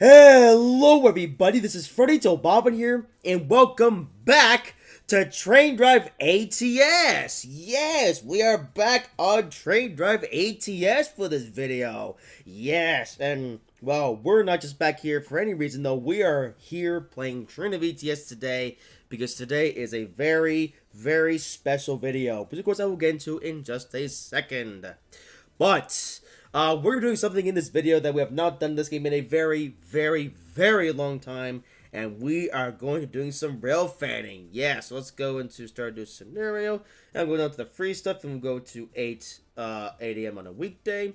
Hello everybody, this is Freddy Bobbin here, and welcome back to Train Drive ATS! Yes, we are back on Train Drive ATS for this video. Yes, and well, we're not just back here for any reason though, we are here playing Train Drive ATS today, because today is a very, very special video, which of course I will get into in just a second. But we're doing something in this video that we have not done this game in a very, very, very long time, and we are going to doing some rail fanning. Yeah, so let's go into start this scenario. And we're going down to the free stuff, and we'll go to 8 a.m. on a weekday,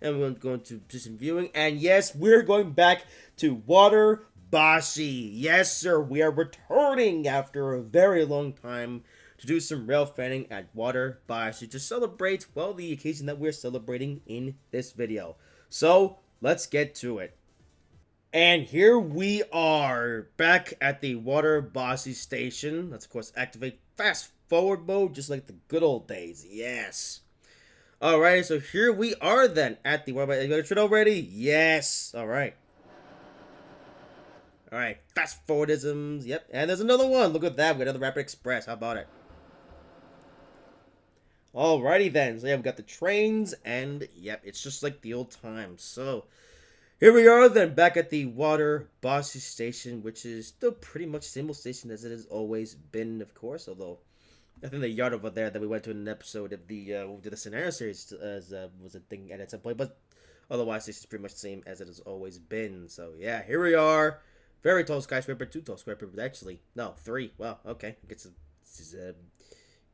and we're going to do some viewing. And yes, we're going back to Water Bashi. Yes, sir, we are returning after a very long time to do some rail fanning at Water Bashi to celebrate, well, the occasion that we're celebrating in this video. So, let's get to it. And here we are, back at the Water Bashi station. Let's, of course, activate fast forward mode, just like the good old days. Yes. Alright, so here we are then, at the Water Bashi. You got a train already? Yes. Alright. Alright, fast forwardisms. Yep, and there's another one. Look at that. We got another Rapid Express. How about it? Alrighty then, so yeah, we've got the trains, and yep, it's just like the old times. So, here we are then, back at the Water Bashi station, which is still pretty much the same old station as it has always been, of course, although I think the yard over there that we went to in an episode of the, we did the scenario series as, was a thing at some point, but otherwise this is pretty much the same as it has always been. So, yeah, here we are, very tall skyscraper, 2 tall skyscrapers, actually, no, 3, well, okay, this is a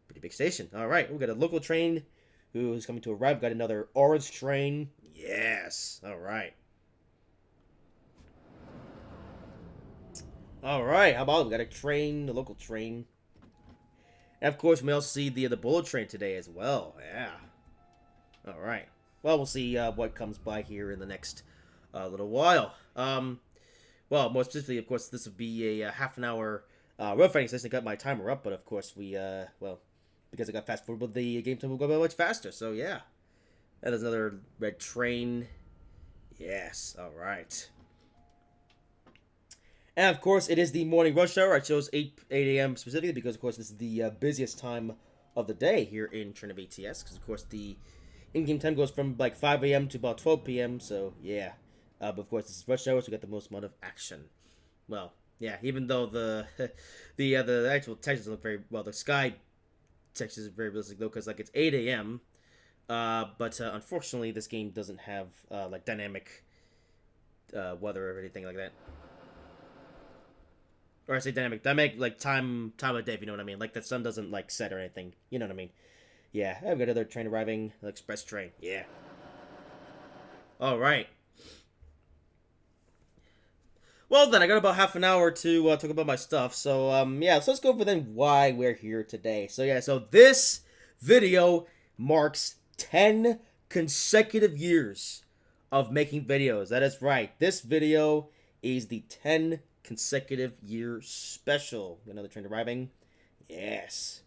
pretty big station. Alright, we got a local train who's coming to arrive. Got another orange train. Yes. Alright. Alright, how about we got a train, a local train. And of course, we also see the bullet train today as well. Yeah. Alright. Well, we'll see what comes by here in the next little while. Well, more specifically, of course, this would be a half an hour rail fanning session to got my timer up, but of course we, well, because I got fast forward, but the game time will go much faster, so yeah. And there's another red train. Yes, alright. And of course, it is the morning rush hour. I chose 8 a.m. specifically because, of course, this is the busiest time of the day here in Train of ATS. Because, of course, the in-game time goes from like 5 a.m. to about 12 p.m. So, yeah. But, of course, this is rush hour, so we got the most amount of action. Well, yeah, even though the the actual textures look very well, the sky textures is very realistic though, because like it's 8 a.m. But unfortunately, this game doesn't have like dynamic weather or anything like that. Or I say dynamic like time of day, if you know what I mean. Like the sun doesn't like set or anything. You know what I mean? Yeah, I've got another train arriving, an express train. Yeah. All right. Well then, I got about half an hour to talk about my stuff, so yeah, so let's go over then why we're here today. So yeah, so this video marks 10 consecutive years of making videos. That is right, this video is the 10 consecutive year special. Another train arriving? Yes.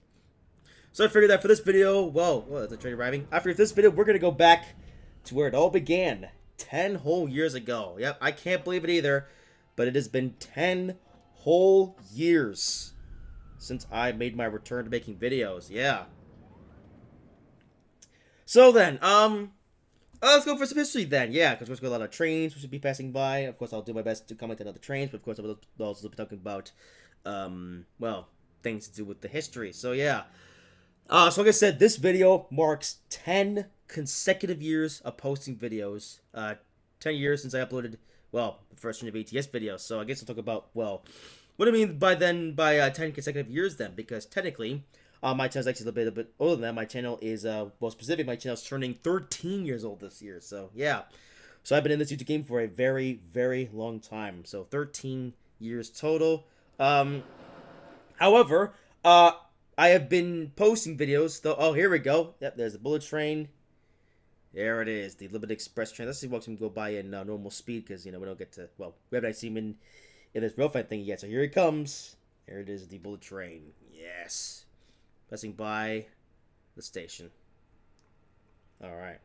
So I figured that for this video, well, that's a train arriving. After this video, we're gonna go back to where it all began, 10 whole years ago. Yep, I can't believe it either. But it has been 10 whole years since I made my return to making videos. Yeah. So then, let's go for some history then. Yeah, because we've got a lot of trains we should be passing by. Of course, I'll do my best to comment on other trains, but of course, I'll also be talking about, well, things to do with the history. So yeah. So like I said, this video marks 10 consecutive years of posting videos. 10 years since I uploaded, well, the first Train of ATS video. So I guess I'll talk about, well, what do I mean by 10 consecutive years then? Because technically, my channel is actually a little bit older than that. My channel is, well, specifically, my channel is turning 13 years old this year. So, yeah. So I've been in this YouTube game for a very, very long time. So 13 years total. However, I have been posting videos, though. Oh, here we go. Yep, there's a bullet train. There it is, the limited express train. Let's see what can go by in normal speed, because, you know, we don't get to, well, we haven't seen him in this rail fight thing yet. So here he comes. There it is, the bullet train. Yes. Passing by the station. Alright.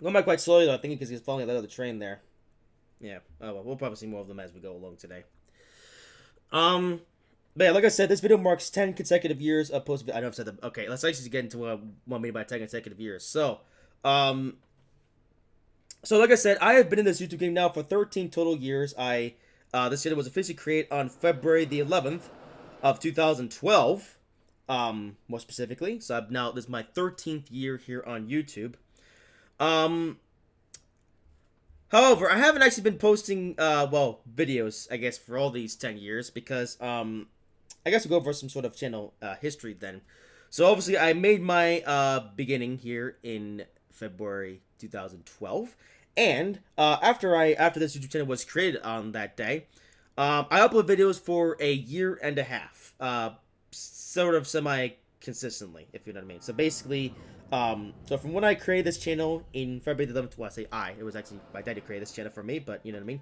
Going by quite slowly though, I think because he's following that other train there. Yeah. Oh well, we'll probably see more of them as we go along today. But yeah, like I said, this video marks 10 consecutive years of post. I know I've said that. Okay, let's actually get into what I mean by 10 consecutive years. Um, so like I said, I have been in this YouTube game now for 13 total years. This channel was officially created on February the 11th of 2012. More specifically, so this is my 13th year here on YouTube. However, I haven't actually been posting, videos, I guess, for all these 10 years because, I guess we'll go over some sort of channel, history then. So, obviously, I made my, beginning here in February 2012, and, after this YouTube channel was created on that day, I upload videos for a year and a half, sort of semi-consistently, if you know what I mean. So, basically, so from when I created this channel in February the 11th, well, I say it was actually my dad who created this channel for me, but you know what I mean.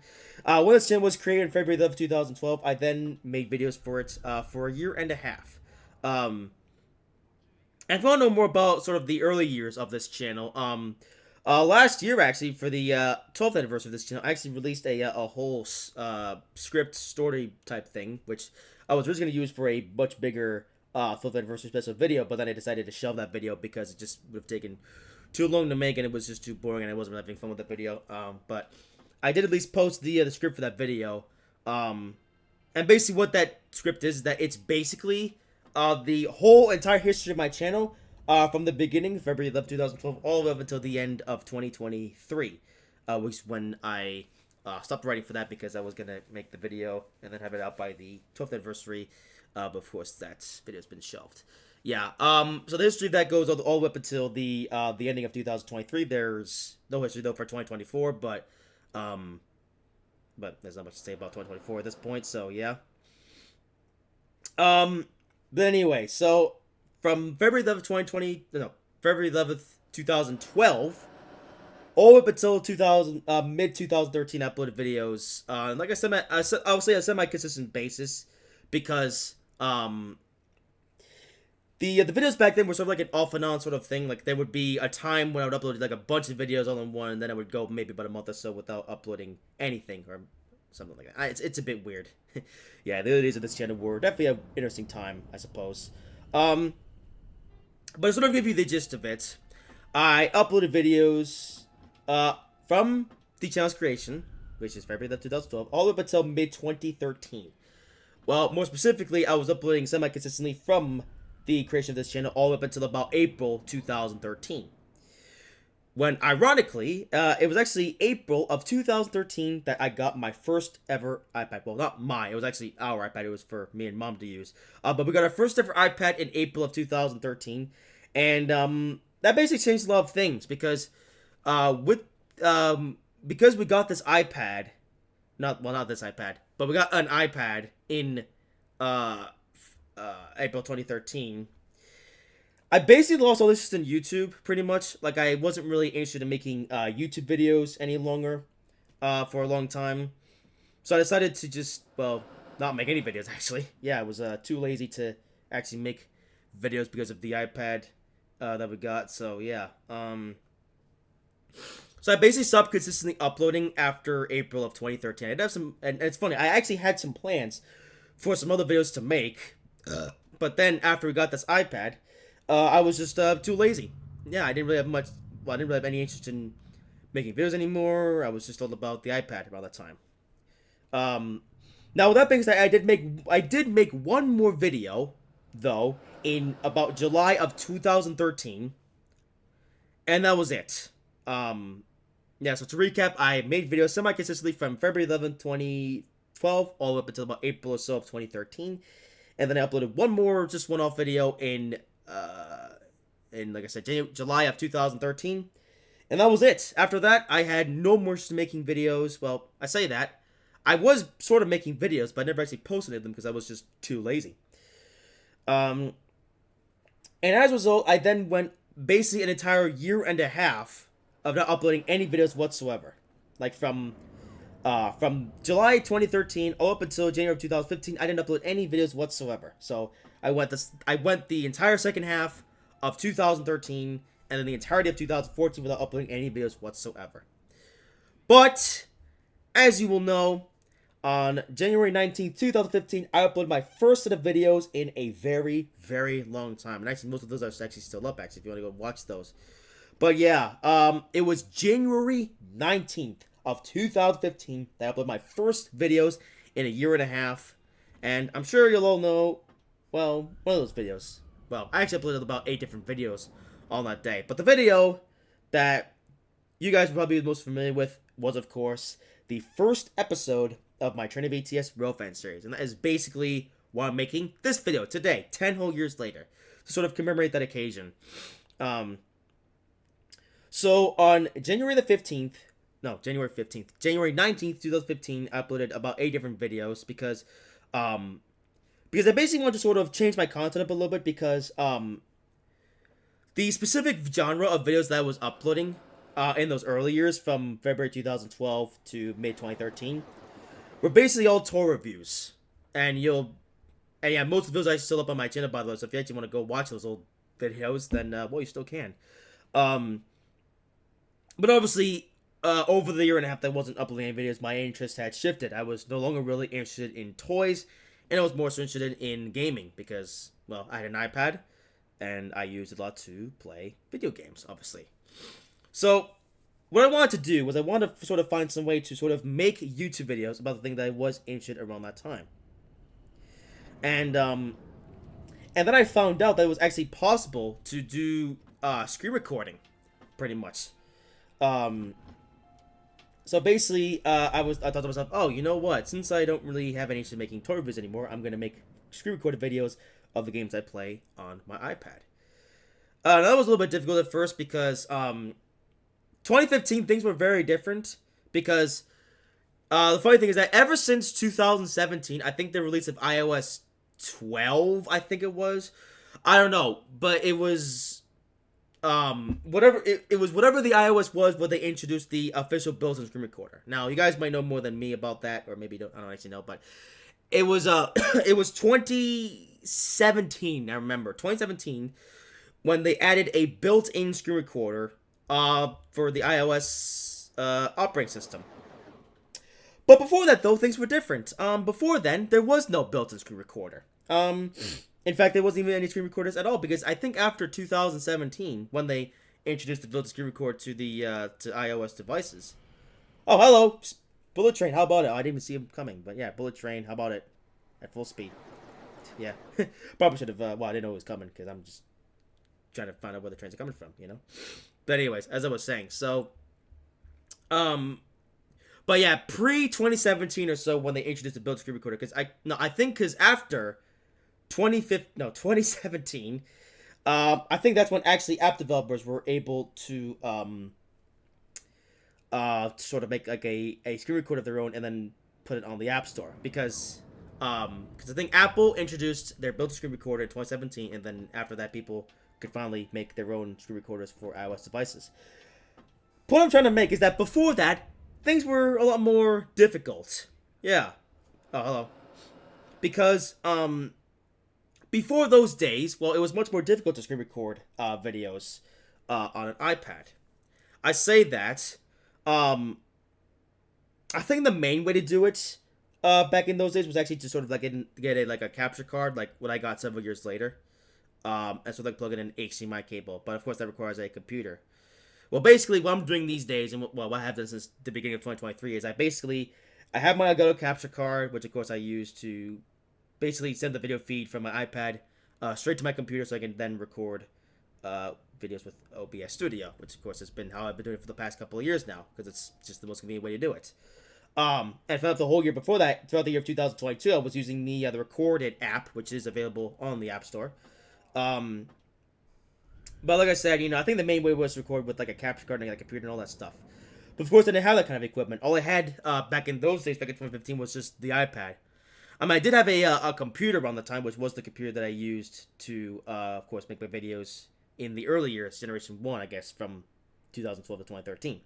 When this channel was created in February the 11th, 2012, I then made videos for it, for a year and a half. And if you want to know more about sort of the early years of this channel, last year actually, for the 12th anniversary of this channel, I actually released a whole script story type thing, which I was originally going to use for a much bigger 12th anniversary special video, but then I decided to shelve that video because it just would have taken too long to make and it was just too boring and I wasn't having fun with the video. But I did at least post the script for that video. And basically what that script is that it's basically the whole entire history of my channel from the beginning, February 11th, 2012, all the way up until the end of 2023, which is when I stopped writing for that because I was going to make the video and then have it out by the 12th anniversary. But of course, that video's been shelved. Yeah. So the history of that goes all the way up until the ending of 2023. There's no history though for 2024, but there's not much to say about 2024 at this point. So yeah. But anyway, so from February 11th, February 11th, 2012, all up until mid 2013, I uploaded videos. Like I said, I would say a semi-consistent basis because the videos back then were sort of like an off and on sort of thing. Like there would be a time when I would upload like a bunch of videos all in one, and then I would go maybe about a month or so without uploading anything or something like that. It's a bit weird. Yeah, the early days of this channel were definitely an interesting time, I suppose. But to sort of give you the gist of it, I uploaded videos from the channel's creation, which is February 2012, all the way up until mid 2013. Well, more specifically, I was uploading semi-consistently from the creation of this channel all up until about April 2013. When, ironically, it was actually April of 2013 that I got my first ever iPad. Well, not mine. It was actually our iPad. It was for me and Mom to use. But we got our first ever iPad in April of 2013. And that basically changed a lot of things because because we got this iPad, not this iPad, but we got an iPad in April 2013. I basically lost all interest in YouTube, pretty much. Like, I wasn't really interested in making YouTube videos any longer for a long time. So I decided to just, well, not make any videos, actually. Yeah, I was too lazy to actually make videos because of the iPad that we got. So, yeah. So I basically stopped consistently uploading after April of 2013. I did have some, and it's funny, I actually had some plans for some other videos to make. But then after we got this iPad, I was just too lazy. Yeah, I didn't really have much. Well, I didn't really have any interest in making videos anymore. I was just all about the iPad around that time. Now with that being said, I did make one more video though in about July of 2013, and that was it. Yeah. So to recap, I made videos semi-consistently from February 11th, 2012, all up until about April or so of 2013, and then I uploaded one more, just one-off video in like I said, July of 2013, and that was it. After that, I had no more interest in making videos. Well, I say that. I was sort of making videos, but I never actually posted them because I was just too lazy. And as a result, I then went basically an entire year and a half of not uploading any videos whatsoever. Like from July 2013 all up until January of 2015, I didn't upload any videos whatsoever. So I went the entire second half of 2013 and then the entirety of 2014 without uploading any videos whatsoever. But, as you will know, on January 19th, 2015, I uploaded my first set of videos in a very, very long time. And actually, most of those are actually still up, actually, if you want to go watch those. But yeah, it was January 19th of 2015 that I uploaded my first videos in a year and a half. And I'm sure you'll all know, well, one of those videos. Well, I actually uploaded about 8 different videos on that day. But the video that you guys will probably be most familiar with was, of course, the first episode of my Drive ATS Railfan series. And that is basically why I'm making this video today, 10 whole years later, to sort of commemorate that occasion. So on January 19th, 2015, I uploaded about 8 different videos because I basically wanted to sort of change my content up a little bit because the specific genre of videos that I was uploading in those early years from February 2012 to May 2013 were basically all toy reviews. And yeah, most of those are still up on my channel, by the way, so if you actually want to go watch those old videos, then, well, you still can. But obviously, over the year and a half that I wasn't uploading any videos, my interest had shifted. I was no longer really interested in toys, and I was more so interested in gaming because, well, I had an iPad, and I used it a lot to play video games, obviously. So, what I wanted to do was I wanted to sort of find some way to sort of make YouTube videos about the thing that I was interested around that time. And then I found out that it was actually possible to do screen recording, pretty much. So basically, I thought to myself, oh, you know what? Since I don't really have any interest in making toy reviews anymore, I'm gonna make screen recorded videos of the games I play on my iPad. That was a little bit difficult at first because 2015 things were very different because the funny thing is that ever since 2017, I think the release of iOS 12, I think it was, I don't know, but it was whatever it was, whatever the iOS was where they introduced the official built-in screen recorder. Now you guys might know more than me about that, or maybe I don't actually know, but it was it was 2017. I remember 2017 when they added a built-in screen recorder for the iOS operating system. But before that, though, things were different. Before then, there was no built-in screen recorder. In fact, there wasn't even any screen recorders at all, because I think after 2017, when they introduced the built-in screen recorder to the to iOS devices. Oh, hello! Bullet Train, how about it? Oh, I didn't even see him coming, but yeah, Bullet Train, how about it? At full speed. Yeah. Probably should have, well, I didn't know it was coming, because I'm just trying to find out where the trains are coming from, you know? But anyways, as I was saying, so, but yeah, pre-2017 or so, when they introduced the built-in screen recorder, I think because after 2017, I think that's when actually app developers were able to sort of make like a screen recorder of their own and then put it on the App Store, because I think Apple introduced their built-in screen recorder in 2017, and then after that people could finally make their own screen recorders for iOS devices. What I'm trying to make is that before that, things were a lot more difficult. Yeah. Oh, hello. Because before those days, well, it was much more difficult to screen record videos on an iPad. I say that. I think the main way to do it back in those days was actually to sort of like get a capture card, like what I got several years later, and so like plug in an HDMI cable. But of course, that requires a computer. Well, basically, what I'm doing these days, and what I have done since the beginning of 2023, is I have my Elgato capture card, which of course I use to basically send the video feed from my iPad straight to my computer, so I can then record videos with OBS Studio, which of course has been how I've been doing it for the past couple of years now, because it's just the most convenient way to do it. And throughout the whole year before that, throughout the year of 2022, I was using the Recorded app, which is available on the App Store. But like I said, I think the main way was to record with like a capture card and a computer and all that stuff. But of course, I didn't have that kind of equipment. All I had back in those days, back in 2015, was just the iPad. I did have a computer around the time, which was the computer that I used to, of course, make my videos in the early years, Generation 1, I guess, from 2012 to 2013.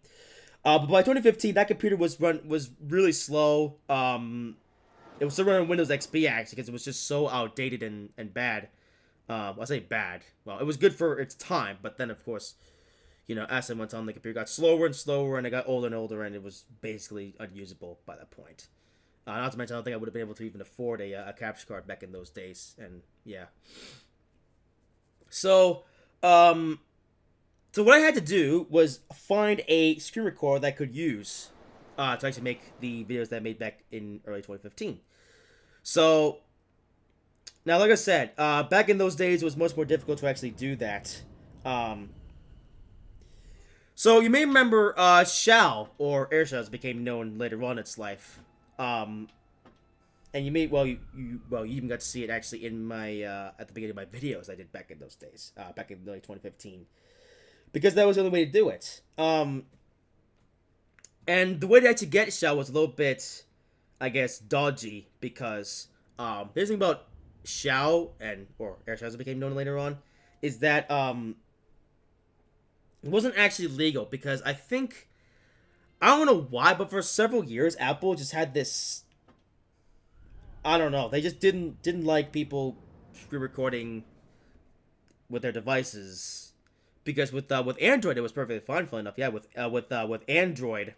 But by 2015, that computer was really slow. It was still running Windows XP, actually, because it was just so outdated and bad. I say bad. Well, it was good for its time, but then, of course, you know, as I went on, the computer got slower and slower, and it got older and older, and it was basically unusable by that point. Not to mention, I don't think I would have been able to even afford a capture card back in those days, and yeah. So, so what I had to do was find a screen recorder that I could use to actually make the videos that I made back in early 2015. So, now, like I said, back in those days, it was much more difficult to actually do that. So you may remember Shao, or Airshao as it became known later on in its life. And you may, well, you even got to see it actually in my, at the beginning of my videos I did back in those days, back in early 2015. Because that was the only way to do it. And the way to actually get Shao was a little bit, I guess, dodgy, because, here's the thing about Shao, or Airshao as it became known later on, is that, it wasn't actually legal, because I think, I don't know why, but for several years, Apple just had this, I don't know, they just didn't like people recording with their devices, because with Android it was perfectly fine, fun enough. Yeah, with Android,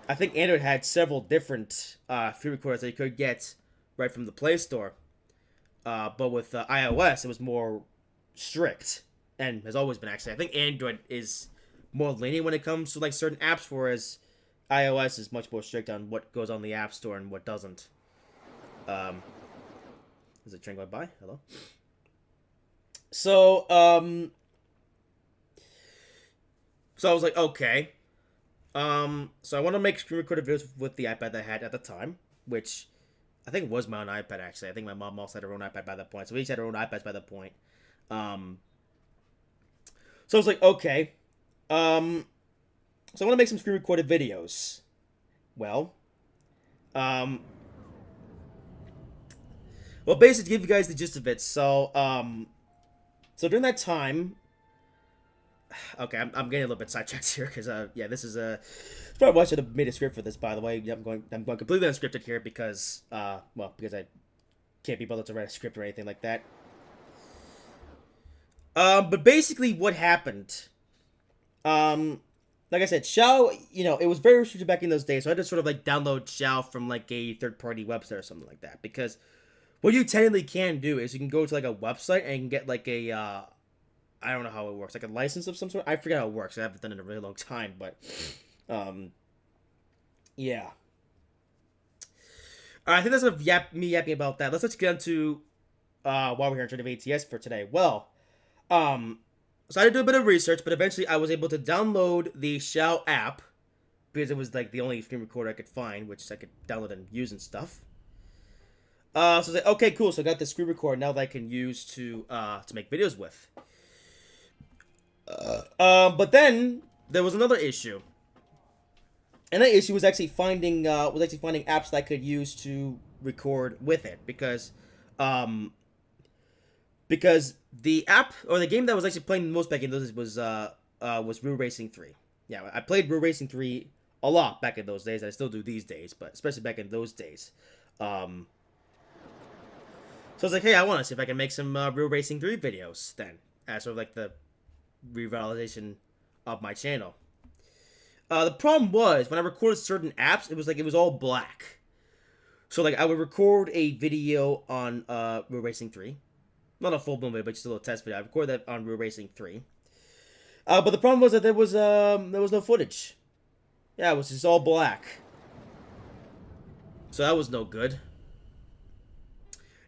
I think Android had several different free recorders that you could get right from the Play Store, but with iOS it was more strict, and has always been actually. I think Android is more lenient when it comes to like certain apps, whereas iOS is much more strict on what goes on the App Store and what doesn't. Is it train going by? Hello? So, so I was like, okay. So I want to make screen recorded videos with the iPad that I had at the time, which I think was my own iPad, actually. I think my mom also had her own iPad by that point, so we each had our own iPads by that point. So I was like, okay. So I want to make some screen recorded videos. Well, basically, to give you guys the gist of it, so, so during that time, okay, I'm getting a little bit sidetracked here, because, yeah, this is, probably why I should have made a script for this, by the way. I'm going completely unscripted here, because, well, because I can't be bothered to write a script or anything like that. But basically, what happened, like I said, Shao, you know, it was very restricted back in those days, so I had to sort of, like, download Shao from, like, a third-party website or something like that, because what you technically can do is you can go to, like, a website and you can get, like, a, I don't know how it works, like a license of some sort. I forget how it works. I haven't done it in a really long time, but, yeah. I think that's enough me yapping about that. Let's get into, why we're here on Drive ATS for today. Well, so I had to do a bit of research, but eventually I was able to download the Shao app, because it was, like, the only screen recorder I could find, which I could download and use and stuff. So I was like, okay, cool, so I got this screen recorder now that I can use to make videos with. But then there was another issue, and that issue was actually finding apps that I could use to record with it, because the app or the game that I was actually playing the most back in those days was Real Racing 3. Yeah, I played Real Racing 3 a lot back in those days. I still do these days, but especially back in those days. So I was like, hey, I want to see if I can make some Real Racing 3 videos then, as sort of like the revitalization of my channel. The problem was, when I recorded certain apps, it was all black. So, like, I would record a video on Real Racing 3. Not a full-blown video, but just a little test video. I recorded that on Real Racing 3. But the problem was that there was no footage. Yeah, it was just all black. So that was no good.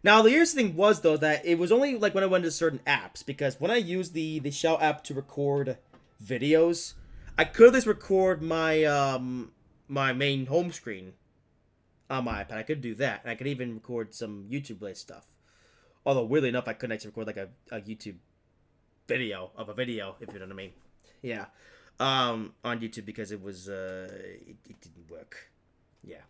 Now, the interesting thing was, though, that it was only, like, when I went to certain apps, because when I used the Shao app to record videos, I could at least record my, my main home screen on my iPad. I could do that, and I could even record some YouTube-related stuff. Although, weirdly enough, I couldn't actually record, like, a YouTube video of a video, if you know what I mean. Yeah. On YouTube, because it was, it didn't work. Yeah.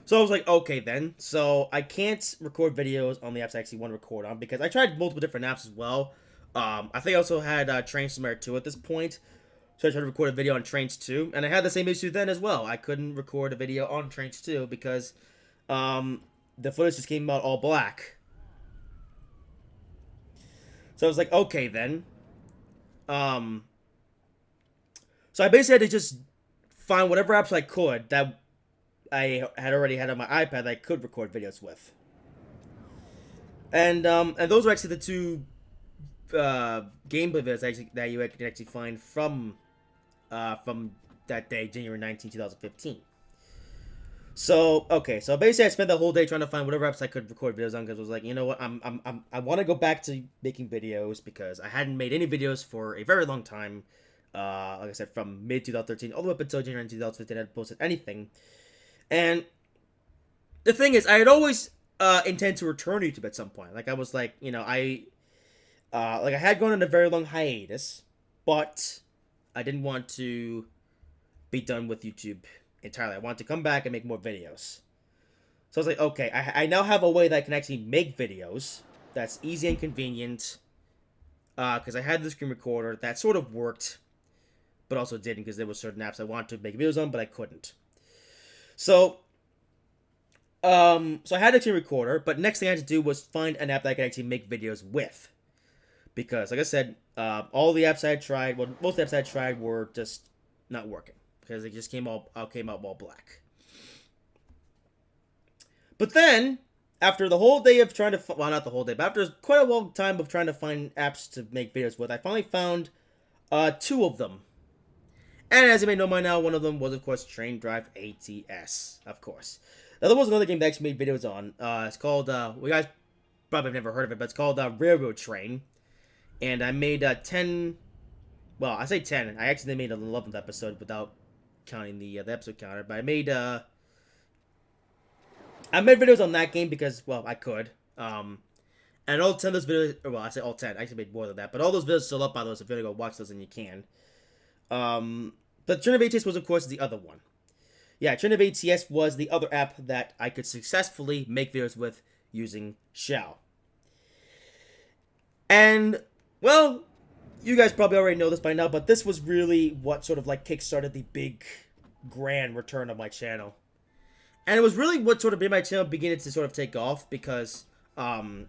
So I was like, okay then. So I can't record videos on the apps I actually want to record on, because I tried multiple different apps as well. I think I also had Train Simulator 2 at this point. So I tried to record a video on Trains 2, and I had the same issue then as well. I couldn't record a video on Trains 2 because the footage just came out all black. So I was like, okay then. Um, so I basically had to just find whatever apps I could that I had already had on my iPad that I could record videos with. And those were actually the two gameplay videos that you can actually find from that day, January 19th, 2015. So okay, so basically I spent the whole day trying to find whatever apps I could record videos on because I was like, you know what, I want to go back to making videos because I hadn't made any videos for a very long time. Like I said, from mid 2013 all the way up until January 2015, I hadn't posted anything. And the thing is, I had always intended to return to YouTube at some point. Like I was like, I had gone on a very long hiatus, but I didn't want to be done with YouTube entirely. I wanted to come back and make more videos. So I was like, okay, I now have a way that I can actually make videos that's easy and convenient. Because I had the screen recorder that sort of worked, but also didn't because there were certain apps I wanted to make videos on, but I couldn't. So I had a screen recorder, but next thing I had to do was find an app that I could actually make videos with. Because, like I said, all the apps I had tried, well, most apps I had tried were just not working because they just came out all black. But then, after the whole day of trying to, well, not the whole day, but after quite a long time of trying to find apps to make videos with, I finally found two of them. And as you may know by now, one of them was, of course, Drive ATS, of course. The other was another game that I actually made videos on. It's called, well, you guys probably have never heard of it, but it's called Railroad Train. And I made 10, well, I say 10. I actually made an 11th episode without counting the episode counter. But I made videos on that game because, well, I could. And all 10 of those videos, well, I say all 10. I actually made more than that. But all those videos are still up by those. If you want to go watch those, then you can. But Drive ATS was, of course, the other one. Yeah, Drive ATS was the other app that I could successfully make videos with using Shell. And, well, you guys probably already know this by now, but this was really what sort of like kickstarted the big, grand return of my channel. And it was really what sort of made my channel begin to sort of take off because, throughout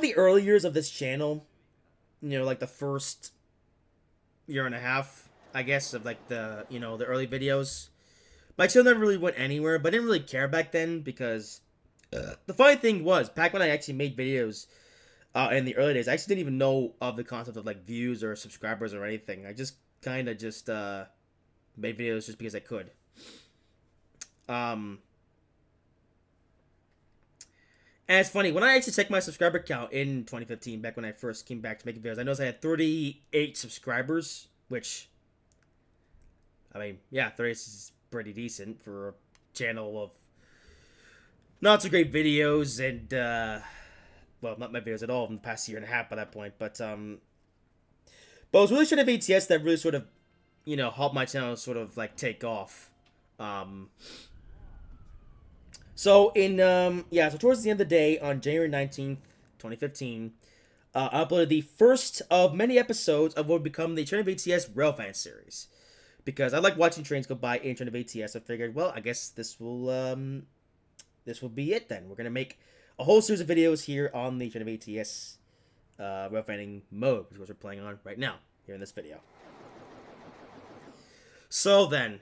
the early years of this channel, like the first year and a half, I guess, of like the early videos, my channel never really went anywhere, but I didn't really care back then because the funny thing was, back when I actually made videos in the early days, I actually didn't even know of the concept of like views or subscribers or anything. I just kind of just made videos just because I could. And it's funny, when I actually checked my subscriber count in 2015, back when I first came back to making videos, I noticed I had 38 subscribers, which, I mean, yeah, 38 is pretty decent for a channel of not so great videos and, well, not my videos at all in the past year and a half by that point, but it was really Drive ATS that really sort of, helped my channel sort of, like, take off. So towards the end of the day, on January 19th, 2015, I uploaded the first of many episodes of what would become the Drive ATS Railfan series. Because I like watching trains go by in Drive ATS, I figured, well, I guess this will be it then. We're going to make a whole series of videos here on the Drive ATS Railfanning mode, which is what we're playing on right now, here in this video. So then,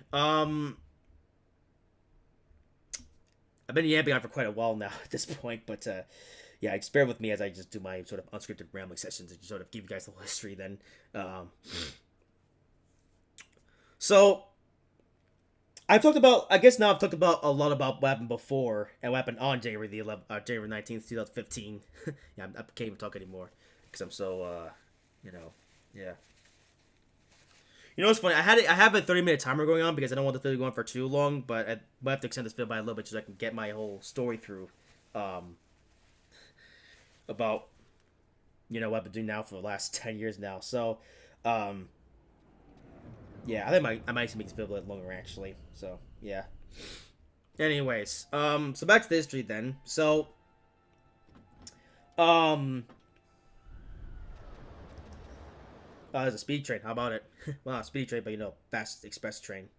I've been yapping on for quite a while now at this point, but yeah, just bear with me as I just do my sort of unscripted rambling sessions and sort of give you guys the whole history then. So, I've talked about a lot about what happened before and what happened on January 19th, 2015. Yeah, I can't even talk anymore because I'm so, yeah. You know what's funny? I have a 30-minute timer going on because I don't want the video going for too long, but I might have to extend this video by a little bit so I can get my whole story through. About what I've been doing now for the last 10 years now. So, yeah, I think I might actually make this video a little longer actually. So, yeah. Anyways, so back to the history then. So, there's a speed train. How about it? Well, not a speed train, but fast express train.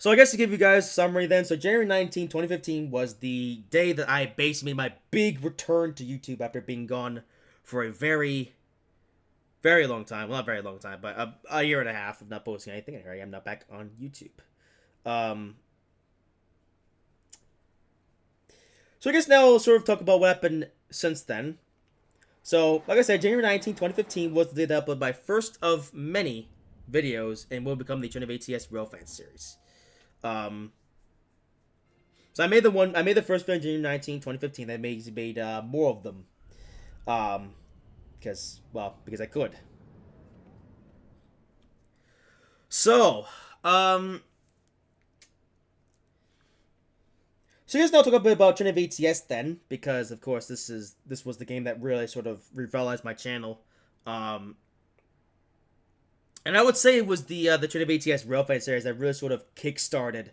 So I guess to give you guys a summary then, so January 19, 2015 was the day that I basically made my big return to YouTube after being gone for a very, very long time. Well, not very long time, but a year and a half of not posting anything, and here I am now back on YouTube. Um, so I guess now we'll sort of talk about what happened since then. So, like I said, January 19, 2015 was the day that I uploaded my first of many videos and will become the Drive ATS Real Fans series. So I made the first video in January 19, 2015. I made more of them. Because I could. So, so let's now talk a bit about Drive ATS then, because of course this was the game that really sort of revitalized my channel. And I would say it was the Drive ATS Railfight series that really sort of kickstarted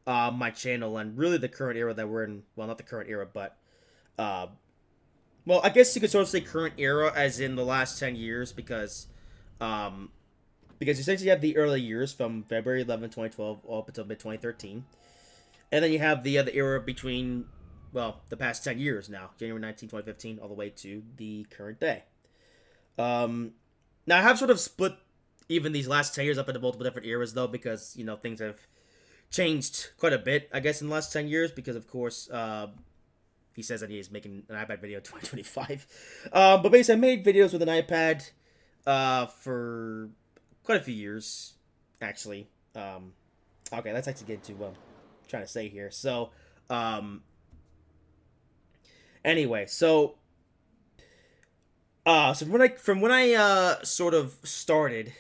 my channel and really the current era that we're in. Well, not the current era, but well, I guess you could sort of say current era as in the last 10 years because essentially you have the early years from February 11, 2012 all up until mid 2013. And then you have the era between, well, the past 10 years now, January 19, 2015, all the way to the current day. Now, I have sort of split even these last 10 years up into multiple different eras, though, because, you know, things have changed quite a bit, I guess, in the last 10 years, because, of course, he says that he is making an iPad video in 2025. But basically, I made videos with an iPad for quite a few years, actually. Okay, let's actually get into what I'm trying to say here. So, anyway, so from when I sort of started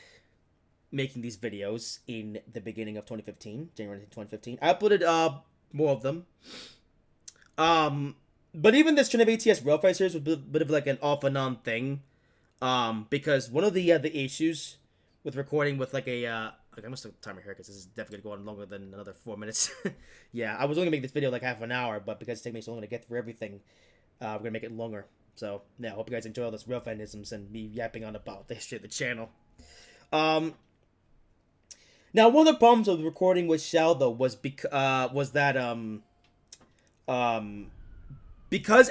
making these videos in the beginning of 2015, January 2015, I uploaded more of them. But even this Drive ATS Railfight series was a bit of like an off and on thing, because one of the issues with recording with like a okay, I'm gonna start the timer here because this is definitely gonna go on longer than another 4 minutes. Yeah, I was only gonna make this video like half an hour, but because it's taking me so long to get through everything, we're gonna make it longer. So yeah, I hope you guys enjoy all this real fanisms and me yapping on about the history of the channel. Now one of the problems of the recording with Shao though was because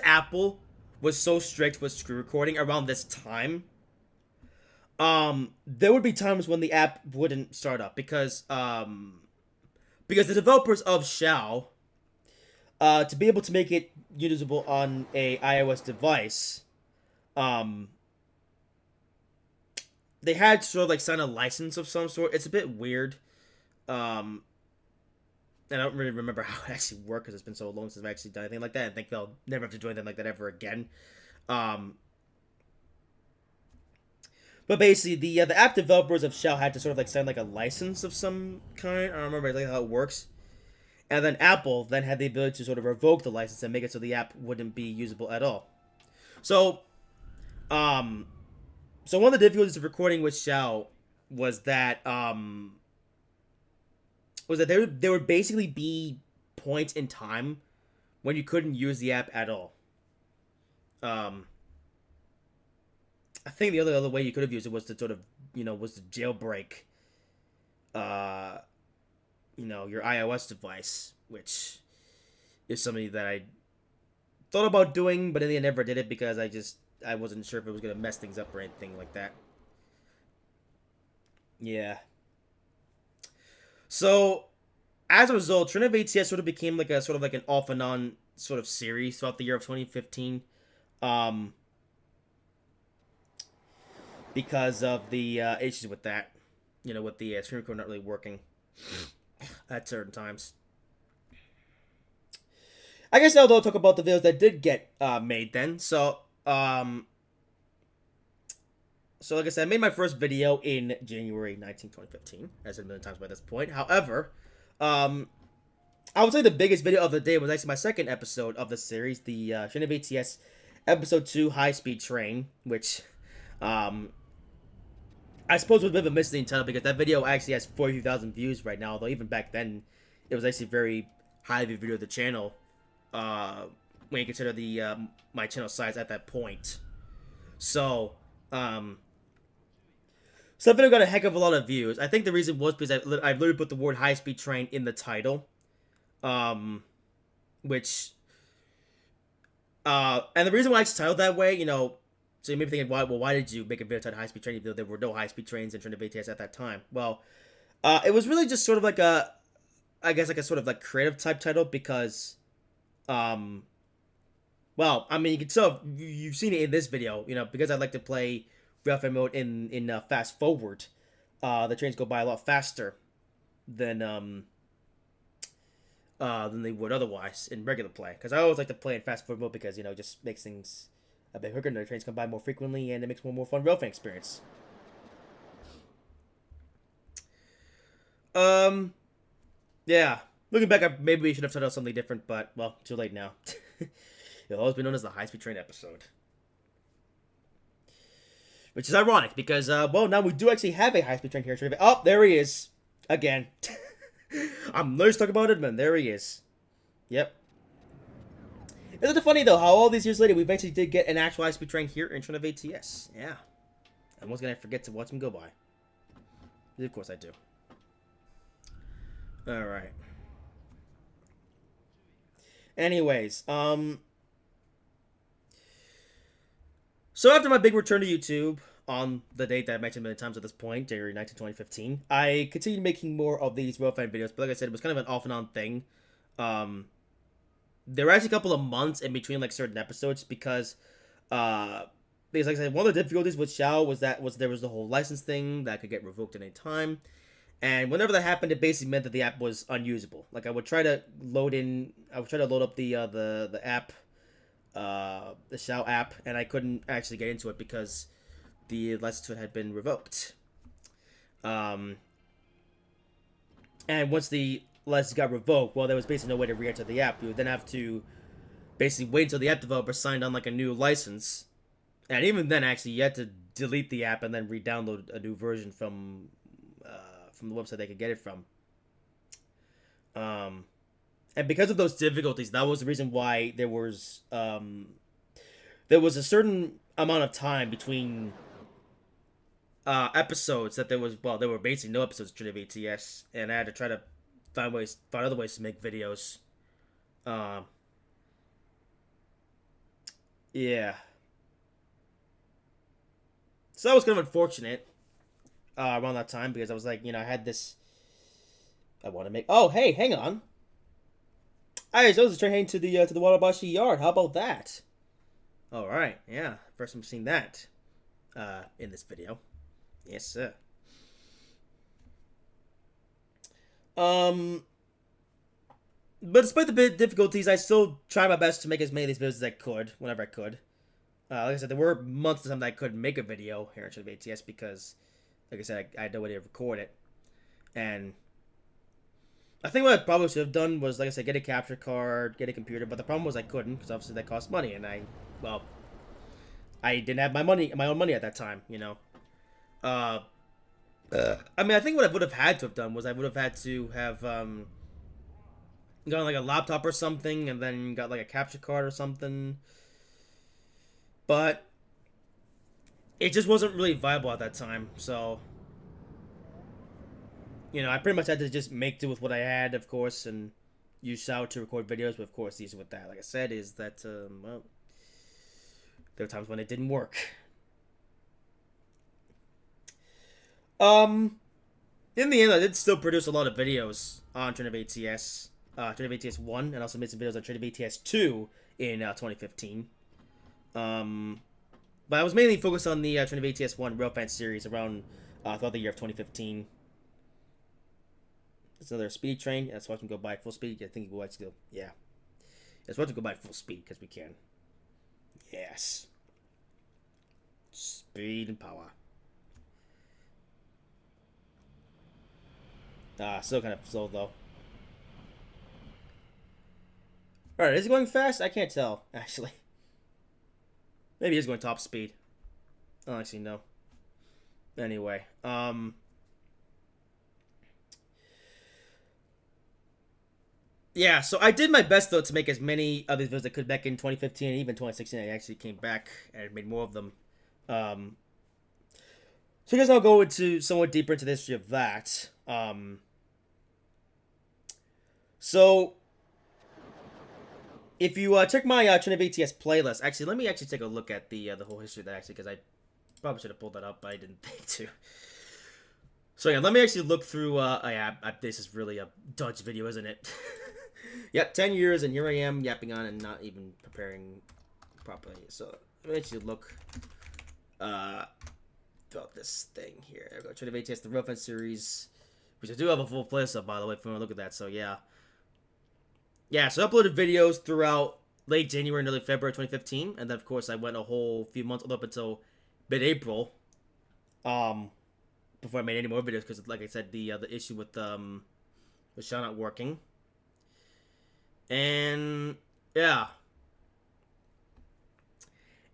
Apple was so strict with screen recording around this time. There would be times when the app wouldn't start up because the developers of Shao, to be able to make it usable on a iOS device, they had to sort of like sign a license of some sort. It's a bit weird. And I don't really remember how it actually worked because it's been so long since I've actually done anything like that. I think they'll never have to do anything like that ever again. But basically, the app developers of Shell had to sort of like sign like a license of some kind. I don't remember exactly how it works. And then Apple then had the ability to sort of revoke the license and make it so the app wouldn't be usable at all. So, one of the difficulties of recording with Shell was that there would basically be points in time when you couldn't use the app at all. I think the other way you could have used it was to sort of, was to jailbreak, your iOS device, which is something that I thought about doing, but in the end never did it because I wasn't sure if it was going to mess things up or anything like that. Yeah. So, as a result, Drive ATS sort of became like a sort of like an off and on sort of series throughout the year of 2015. Because of the issues with that, with the screen recorder not really working at certain times. I guess I'll talk about the videos that did get made then. So like I said, I made my first video in January 19, 2015, as a million times by this point. However, I would say the biggest video of the day was actually my second episode of the series, the Drive ATS Episode 2 High Speed Train, which I suppose was a bit of a misleading title because that video actually has 42,000 views right now, although even back then, it was actually a very highly video of the channel, when you consider the my channel size at that point. So So that video got a heck of a lot of views. I think the reason was because I literally put the word high-speed train in the title. Which... and the reason why it's titled that way, you know... So you may be thinking, why did you make a video titled high-speed train even though there were no high-speed trains in Drive ATS at that time? Well, it was really just sort of like a... I guess like a sort of like creative type title because... Well, I mean, you can tell you've seen it in this video, you know, because I like to play railfan mode in fast forward. The trains go by a lot faster than they would otherwise in regular play. Because I always like to play in fast forward mode because, you know, it just makes things a bit quicker and the trains come by more frequently and it makes one more fun railfan experience. Yeah. Looking back, maybe we should have titled something different, but, well, too late now. It'll always be known as the high-speed train episode. Which is ironic, because, well, now we do actually have a high-speed train here. Oh, there he is. Again. I'm nervous to talk about it, man. There he is. Yep. Isn't it funny, though, how all these years later, we eventually did get an actual high-speed train here in Drive ATS. Yeah. And once again, I forget to watch him go by. Of course I do. Alright. Anyways, so after my big return to YouTube on the date that I mentioned many times at this point, January 19, 2015, I continued making more of these railfan videos, but like I said, it was kind of an off and on thing. There were actually a couple of months in between like certain episodes because like I said, one of the difficulties with Xiao was there was the whole license thing that could get revoked at any time. And whenever that happened, it basically meant that the app was unusable. Like I would try to load up the app, the Xiao app, and I couldn't actually get into it because the license to it had been revoked. And once the license got revoked, well, there was basically no way to re-enter the app. You would then have to basically wait until the app developer signed on like a new license, and even then, actually, you had to delete the app and then re-download a new version from the website they could get it from. And because of those difficulties, that was the reason why there was a certain amount of time between episodes that there were basically no episodes of Drive ATS, and I had to try to find other ways to make videos. Yeah. So that was kind of unfortunate. Around that time, because I was like, you know, I had this. I want to make. Oh, hey, hang on. I was trying heading to the Watabashi yard. How about that? All right, yeah, first time seeing that, in this video. Yes, sir. But despite the bit difficulties, I still tried my best to make as many of these videos as I could, whenever I could. Like I said, there were months of time that I couldn't make a video here at Drive ATS because, like I said, I had no way to record it. And I think what I probably should have done was, like I said, get a capture card, get a computer. But the problem was I couldn't, because obviously that cost money. And I didn't have my own money at that time, you know. I mean, I think what I would have had to have done was I would have had to have gotten like a laptop or something, and then got like a capture card or something. But it just wasn't really viable at that time, so, you know, I pretty much had to just make do with what I had, of course, and use Xiao to record videos, but of course, the issue with that, like I said, is that, well, there were times when it didn't work. In the end, I did still produce a lot of videos on Drive ATS, Drive ATS 1, and also made some videos on Drive ATS 2 in 2015. But I was mainly focused on the Drive ATS 1 Railfan series around throughout the year of 2015. It's another speedy train. Let's watch him go by at full speed. I think we'll go. Yeah. Let's watch him go by at full speed because we can. Yes. Speed and power. Still kind of slow though. Alright, is he going fast? I can't tell, actually. Maybe he's going top speed. I don't actually know. Anyway, yeah, so I did my best, though, to make as many of these videos as I could back in 2015 and even 2016. I actually came back and made more of them. So I guess I'll go into somewhat deeper into the history of that. So if you check my Drive ATS playlist, actually, let me actually take a look at the whole history of that, actually, because I probably should have pulled that up, but I didn't think to. So yeah, let me actually look through. This is really a Dutch video, isn't it? Yep, 10 years, and here I am yapping on and not even preparing properly. So let me actually look throughout this thing here. There we go. Drive ATS, the Real Fence series, which I do have a full playlist of, by the way, if you want to look at that. So yeah. Yeah, so I uploaded videos throughout late January and early February 2015, and then of course I went a whole few months up until mid-April, before I made any more videos, because like I said, the issue with Shaw not working, and yeah,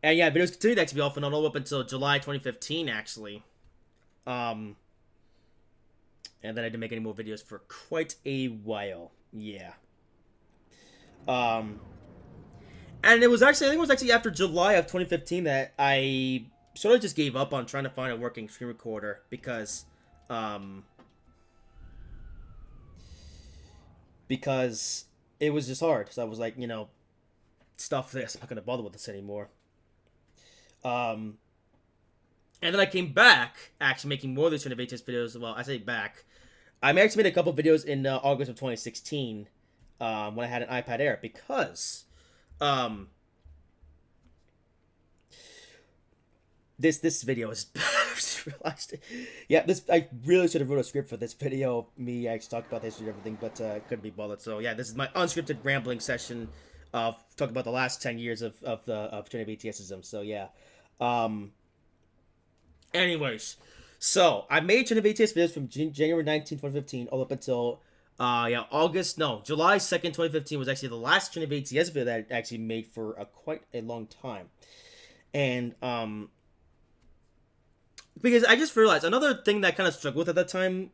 videos continued to actually be off and on all up until July 2015 actually, and then I didn't make any more videos for quite a while. Yeah. And it was actually, I think it was actually after July of 2015 that I sort of just gave up on trying to find a working screen recorder because it was just hard. So I was like, stuff this. I'm not going to bother with this anymore. And then I came back, actually making more of these Drive ATS videos. Well, I say back. I actually made a couple videos in August of 2016 when I had an iPad Air because this video is I just realized it. Yeah, I really should have wrote a script for this video. Me actually talked about the history and everything, but couldn't be bothered. So yeah, this is my unscripted rambling session of talking about the last 10 years of Drive ATSism. So yeah. Anyways, so I made Drive ATS videos from January 19, 2015 all up until July 2nd, 2015 was actually the last Drive ATS video that I actually made for quite a long time. And because I just realized another thing that I kind of struggled with at that time,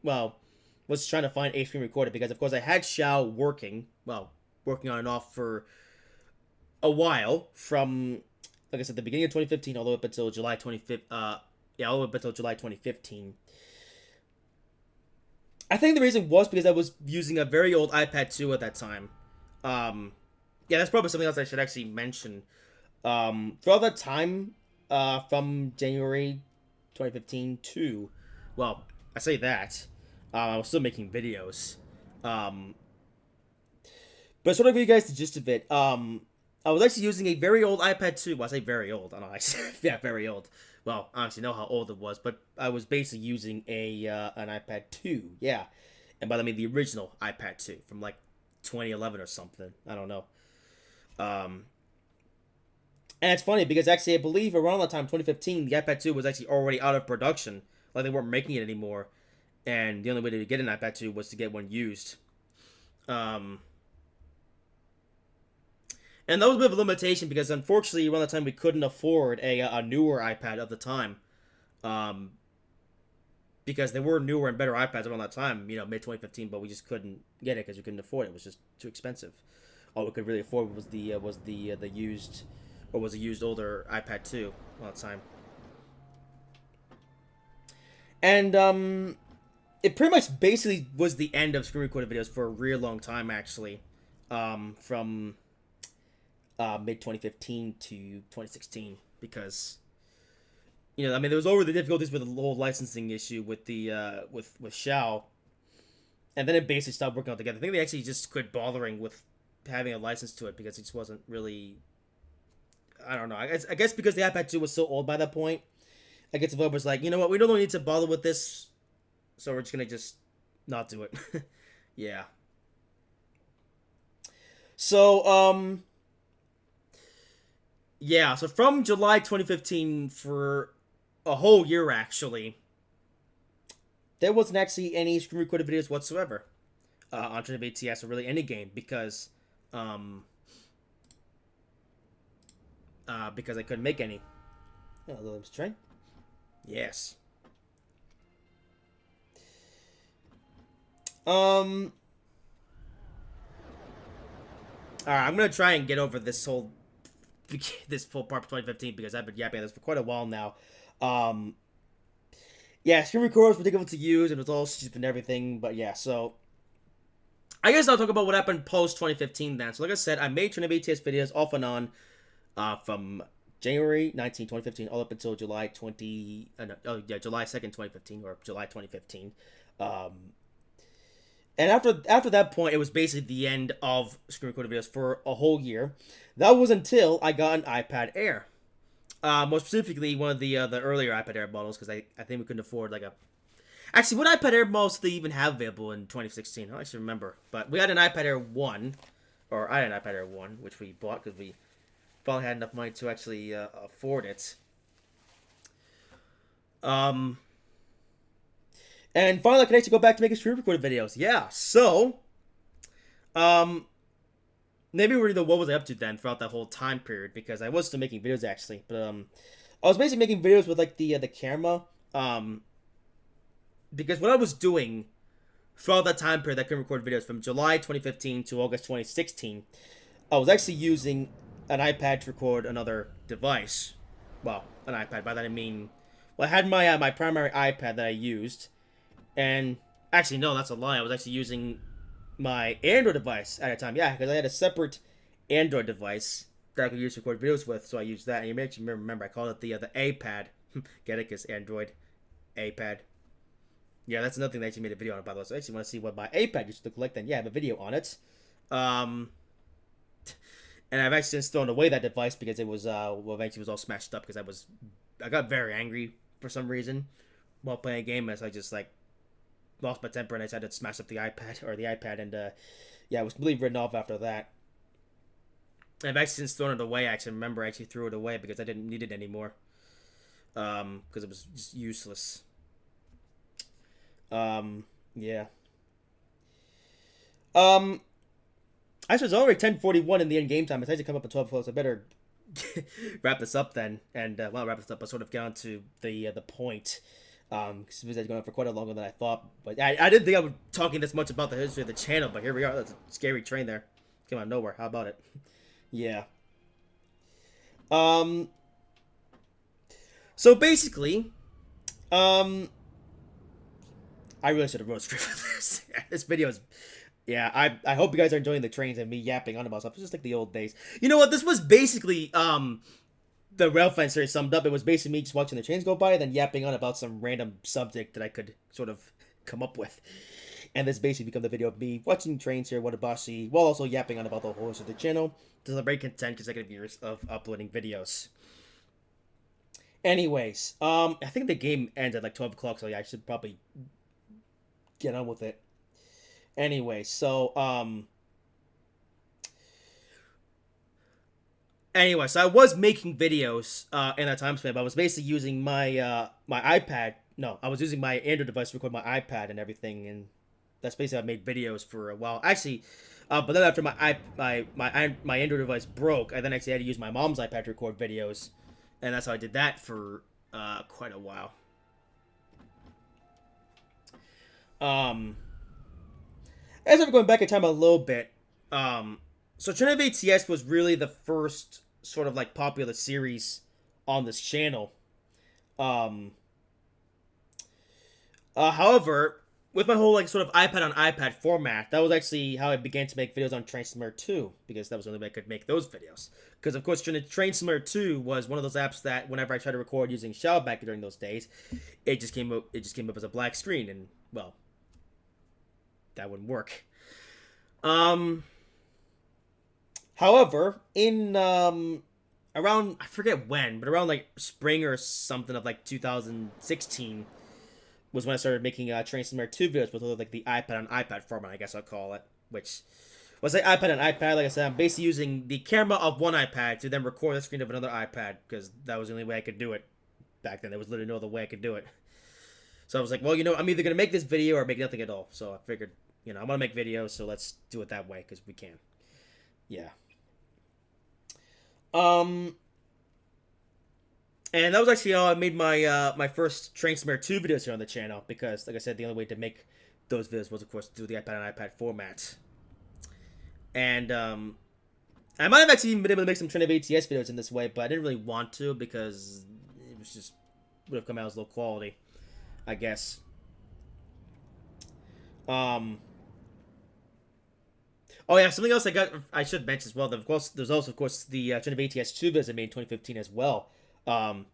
was trying to find a screen recorder, because of course I had Xiao working on and off for a while, from, like I said, the beginning of 2015 all the way up until July 25th, all the way up until July 2015. I think the reason was because I was using a very old iPad 2 at that time. Yeah, that's probably something else I should actually mention. For all that time, from January 2015 to, well, I say that, I was still making videos. But sort of give you guys the gist of it. I was actually using a very old iPad 2. Well, I say very old. I don't know. Yeah, very old. Well, I honestly know how old it was, but I was basically using an iPad 2. Yeah. And by that I mean the original iPad 2 from like 2011 or something. I don't know. And it's funny because actually I believe around that time, 2015, the iPad 2 was actually already out of production. Like they weren't making it anymore. And the only way to get an iPad 2 was to get one used. And that was a bit of a limitation because unfortunately around the time we couldn't afford a newer iPad at the time. Because there were newer and better iPads around that time, mid-2015, but we just couldn't get it because we couldn't afford it. It was just too expensive. All we could really afford was the used, or was a used older iPad 2 at the time. And it pretty much basically was the end of screen recorded videos for a real long time, actually. From mid-2015 to 2016, because there was over the difficulties with the whole licensing issue with the with Xiao, and then it basically stopped working altogether. I think they actually just quit bothering with having a license to it because it just wasn't really. I don't know. I guess because the iPad 2 was so old by that point, I guess the developers like, you know what, we don't really need to bother with this, so we're just gonna just not do it. Yeah. So yeah, so from July 2015 for a whole year, actually, there wasn't actually any screen recorded videos whatsoever on Drive ATS or really any game because I couldn't make any. Hello, Mr. Train. Yes. Alright, I'm gonna try and get over this full part of 2015 because I've been yapping at this for quite a while now. yeah, screen recorder was ridiculous to use, and it was all cheap and everything. But yeah, so I guess I'll talk about what happened post 2015 then. So like I said, I made Drive ATS videos off and on from January 19, 2015, all up until July 2nd, 2015, or July 2015. Um, and after that point, it was basically the end of screen recorded videos for a whole year. That was until I got an iPad Air. More specifically, one of the earlier iPad Air models, because I think we couldn't afford like a. Actually, what iPad Air models did they even have available in 2016? I don't actually remember. But we had an iPad Air 1, or I had an iPad Air 1, which we bought because we finally had enough money to actually afford it. And finally, I could actually go back to making screen recorded videos. Yeah, so, maybe we know what was I up to then throughout that whole time period, because I was still making videos actually, but I was basically making videos with like the camera, because what I was doing throughout that time period that I could record videos from July 2015 to August 2016, I was actually using an iPad to record another device. Well, an iPad. By that I mean, well, I had my primary iPad that I used, and actually no, that's a lie. I was actually using my Android device at a time. Yeah, because I had a separate Android device that I could use to record videos with, so I used that. And you may actually remember I called it the iPad. Get it? Because Android, iPad. Yeah, that's another thing they actually made a video on it, by the way. So I actually want to see what my iPad used to look like. Then yeah, I have a video on it. And I've actually since thrown away that device because it was eventually was all smashed up because I got very angry for some reason while playing a game, as I just like lost my temper and I decided to smash up the iPad, and yeah, I was completely written off after that. I've actually since thrown it away. I actually remember I actually threw it away because I didn't need it anymore. Because it was just useless. Yeah. Actually, it's already 10:41 in the end game time. It's actually come up at 12 o'clock, so I better wrap this up then. And, well, wrap this up, but sort of get on to the point. Because it was going on for quite a longer than I thought. But I didn't think I was talking this much about the history of the channel, but here we are. That's a scary train there. Came out of nowhere. How about it? Yeah. So basically, I really should have wrote a script for this. This video is, yeah. I hope you guys are enjoying the trains and me yapping on about stuff. It's just like the old days. You know what? This was basically the Railfan series summed up. It was basically me just watching the trains go by and then yapping on about some random subject that I could sort of come up with. And this basically become the video of me watching trains here, Watabashi, while also yapping on about the whole of the channel to celebrate 10 consecutive years of uploading videos. Anyways, I think the game ends at like 12 o'clock, so yeah, I should probably get on with it. Anyway, so I was making videos in that time span, but I was basically using my my iPad. No, I was using my Android device to record my iPad and everything, and that's basically how I made videos for a while. Actually, but then after my Android device broke, I then actually had to use my mom's iPad to record videos, and that's how I did that for quite a while. As I'm going back in time a little bit, so Drive ATS was really the first sort of like popular series on this channel. However, with my whole like sort of iPad on iPad format, that was actually how I began to make videos on Train Simulator 2, because that was the only way I could make those videos. Because of course, Train Simulator 2 was one of those apps that whenever I tried to record using Shadowback during those days, it just came up as a black screen, and well, that wouldn't work. However, in around, I forget when, but around like spring or something of like 2016 was when I started making Train Simulator 2 videos with like the iPad on iPad format, I guess I'll call it, which was like iPad on iPad. Like I said, I'm basically using the camera of one iPad to then record the screen of another iPad, because that was the only way I could do it back then. There was literally no other way I could do it. So I was like, well, you know, I'm either going to make this video or make nothing at all. So I figured, you know, I'm going to make videos, so let's do it that way, because we can. Yeah. And that was actually how I made my my first Train Simulator 2 videos here on the channel, because, like I said, the only way to make those videos was, of course, through the iPad and iPad format. And I might have actually even been able to make some Drive ATS videos in this way, but I didn't really want to, because it was just would have come out as low quality. I guess. Um. Oh yeah, something else I should mention as well. Of course, there's also of course the Drive ATS 2 visit made in 2015 as well. Like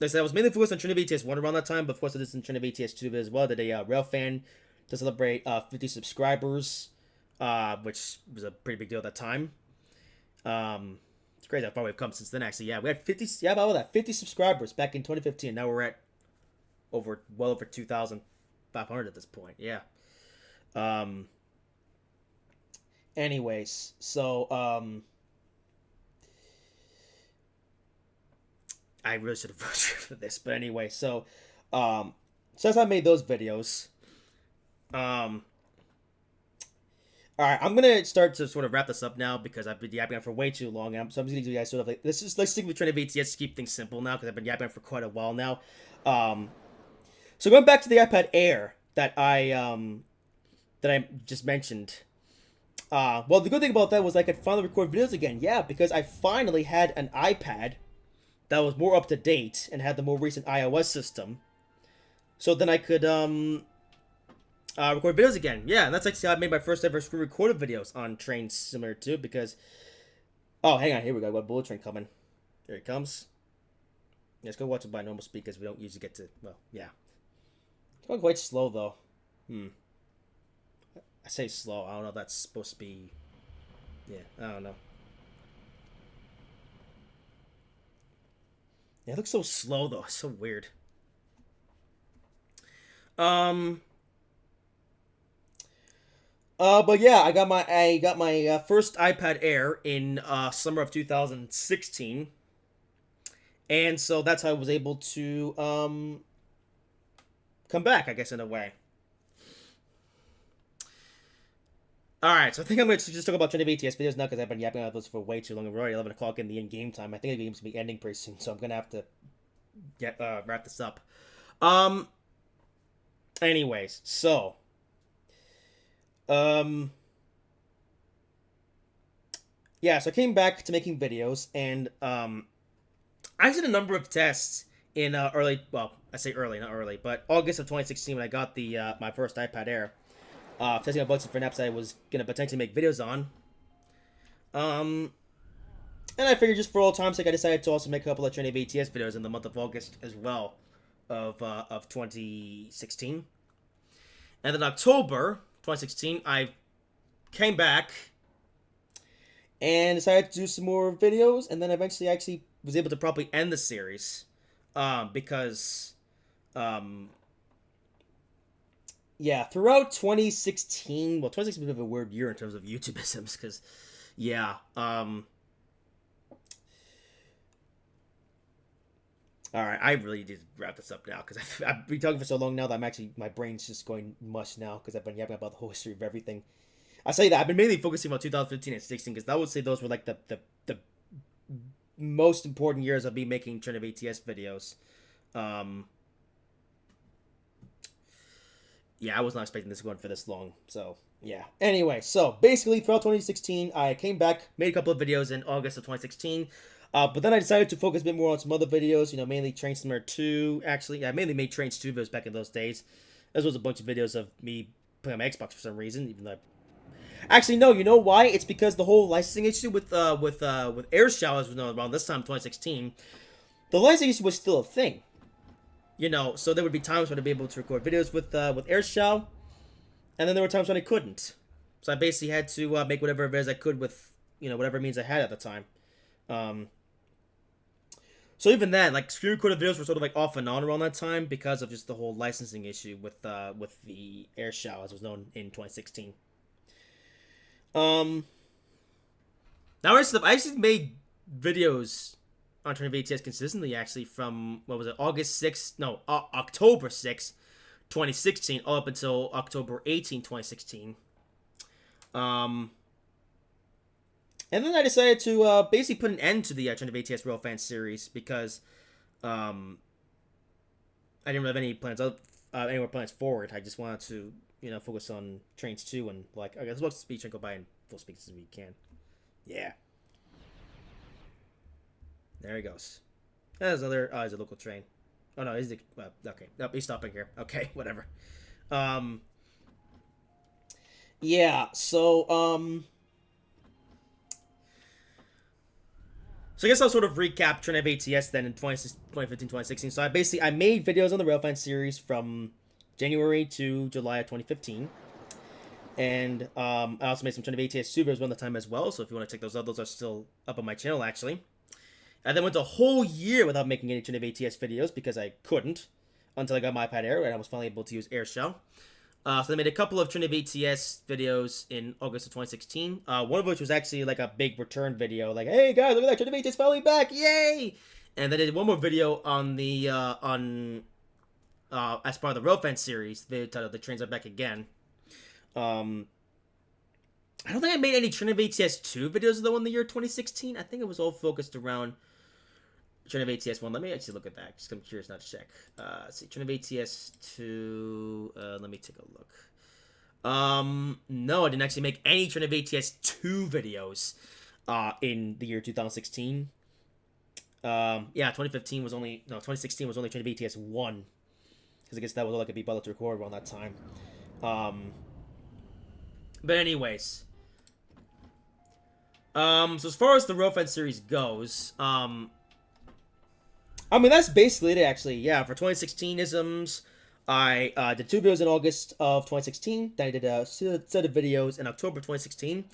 I said, I was mainly focused on Trinity ATS 1 around that time, but of course I did some Trinity ATS 2 as well. Did a Railfan to celebrate 50 subscribers, which was a pretty big deal at that time. It's crazy how far we've come since then. Actually, yeah, we had 50. Yeah, about that 50 subscribers back in 2015. Now we're at well over 2,500 at this point. Yeah. Um. Anyways, so I really should have voted for this, but anyway, since I made those videos, um, all right, I'm gonna start to sort of wrap this up now because I've been yapping on for way too long. So I'm just gonna do you guys sort of like let's stick with Drive ATS to keep things simple now because I've been yapping on for quite a while now. Um, so going back to the iPad Air that I just mentioned. Well, the good thing about that was I could finally record videos again. Yeah, because I finally had an iPad that was more up to date and had the more recent iOS system. So then I could record videos again. Yeah, and that's actually how I made my first ever screen recorded videos on Train Simulator 2 because... Oh, hang on, here we go. Got Bullet Train coming. Here it comes. Yeah, let's go watch it by normal speed because we don't usually get to... Well, yeah. It's going quite slow, though. I say slow. I don't know if that's supposed to be... Yeah, I don't know. Yeah, it looks so slow, though. It's so weird. But yeah, I got my first iPad Air in summer of 2016, and so that's how I was able to come back, I guess, in a way. All right, so I think I'm going to just talk about Drive ATS videos now because I've been yapping about those for way too long. We're already 11 o'clock in the in-game time. I think the game's going to be ending pretty soon, so I'm going to have to wrap this up. Anyways, so... Yeah, so I came back to making videos, and I did a number of tests in early... Well, I say early, not early, but August of 2016 when I got the my first iPad Air. Testing out bugs and different apps I was going to potentially make videos on. And I figured just for all time's sake, I decided to also make a couple of Drive ATS videos in the month of August as well of 2016. And then October 2016, I came back and decided to do some more videos, and then eventually actually was able to probably end the series because... Yeah, throughout 2016, well, 2016 was a bit of a weird year in terms of YouTubeisms, because, yeah, alright, I really need to wrap this up now, because I've been talking for so long now that my brain's just going mush now, because I've been yapping about the whole history of everything. I say that, I've been mainly focusing on 2015 and 16, because I would say those were, like, the most important years of me making Drive ATS videos. Yeah, I was not expecting this going for this long, so, yeah. Anyway, so, basically, throughout 2016, I came back, made a couple of videos in August of 2016, but then I decided to focus a bit more on some other videos, mainly Train Simulator 2, actually. Yeah, I mainly made Trains 2 videos back in those days. This was a bunch of videos of me playing on my Xbox for some reason, even though Actually, no, you know why? It's because the whole licensing issue with AirShowers was around this time, 2016. The licensing issue was still a thing. So there would be times when I'd be able to record videos with AirShow, and then there were times when I couldn't. So I basically had to make whatever videos I could with, whatever means I had at the time. So even then, like, screen recorded videos were sort of like off and on around that time because of just the whole licensing issue with the AirShow, as was known in 2016. Now I actually made videos on Drive ATS consistently, actually, from, October 6th, 2016, all up until October 18, 2016. And then I decided to basically put an end to the Drive ATS Railfan series because I didn't really have any plans any more plans forward. I just wanted to, focus on Trains 2 and, like, okay, let's watch the speed train go by in full speed as we can. Yeah. There he goes. There's a local train. Oh no, is the okay? Nope, he's stopping here. Okay, whatever. Um, yeah. So I guess I'll sort of recap Drive ATS then in 2015, 2016. So I made videos on the Railfan series from January to July of 2015. And I also made some Drive ATS 2 videos around the time as well. So if you want to check those out, those are still up on my channel actually. I then went a whole year without making any Drive ATS videos because I couldn't until I got my iPad Air and I was finally able to use AirShell. So I made a couple of Drive ATS videos in August of 2016. One of which was actually like a big return video, like, "Hey guys, look at that, Drive ATS finally back, yay!" And then I did one more video on the as part of the Railfan series, the title "The Trains Are Back Again." I don't think I made any Drive ATS 2 videos though in the year 2016. I think it was all focused around Drive ATS 1. Let me actually look at that, because I'm curious not to check. Let's see, Drive ATS 2, let me take a look. No, I didn't actually make any Drive ATS 2 videos, in the year 2016. Yeah, 2016 was only Drive ATS 1, because I guess that was all I could be bothered to record around that time. But anyways. So as far as the Railfan series goes, I mean, that's basically it, actually. Yeah, for 2016 isms, I did 2 videos in August of 2016. Then I did a set of videos in October 2016.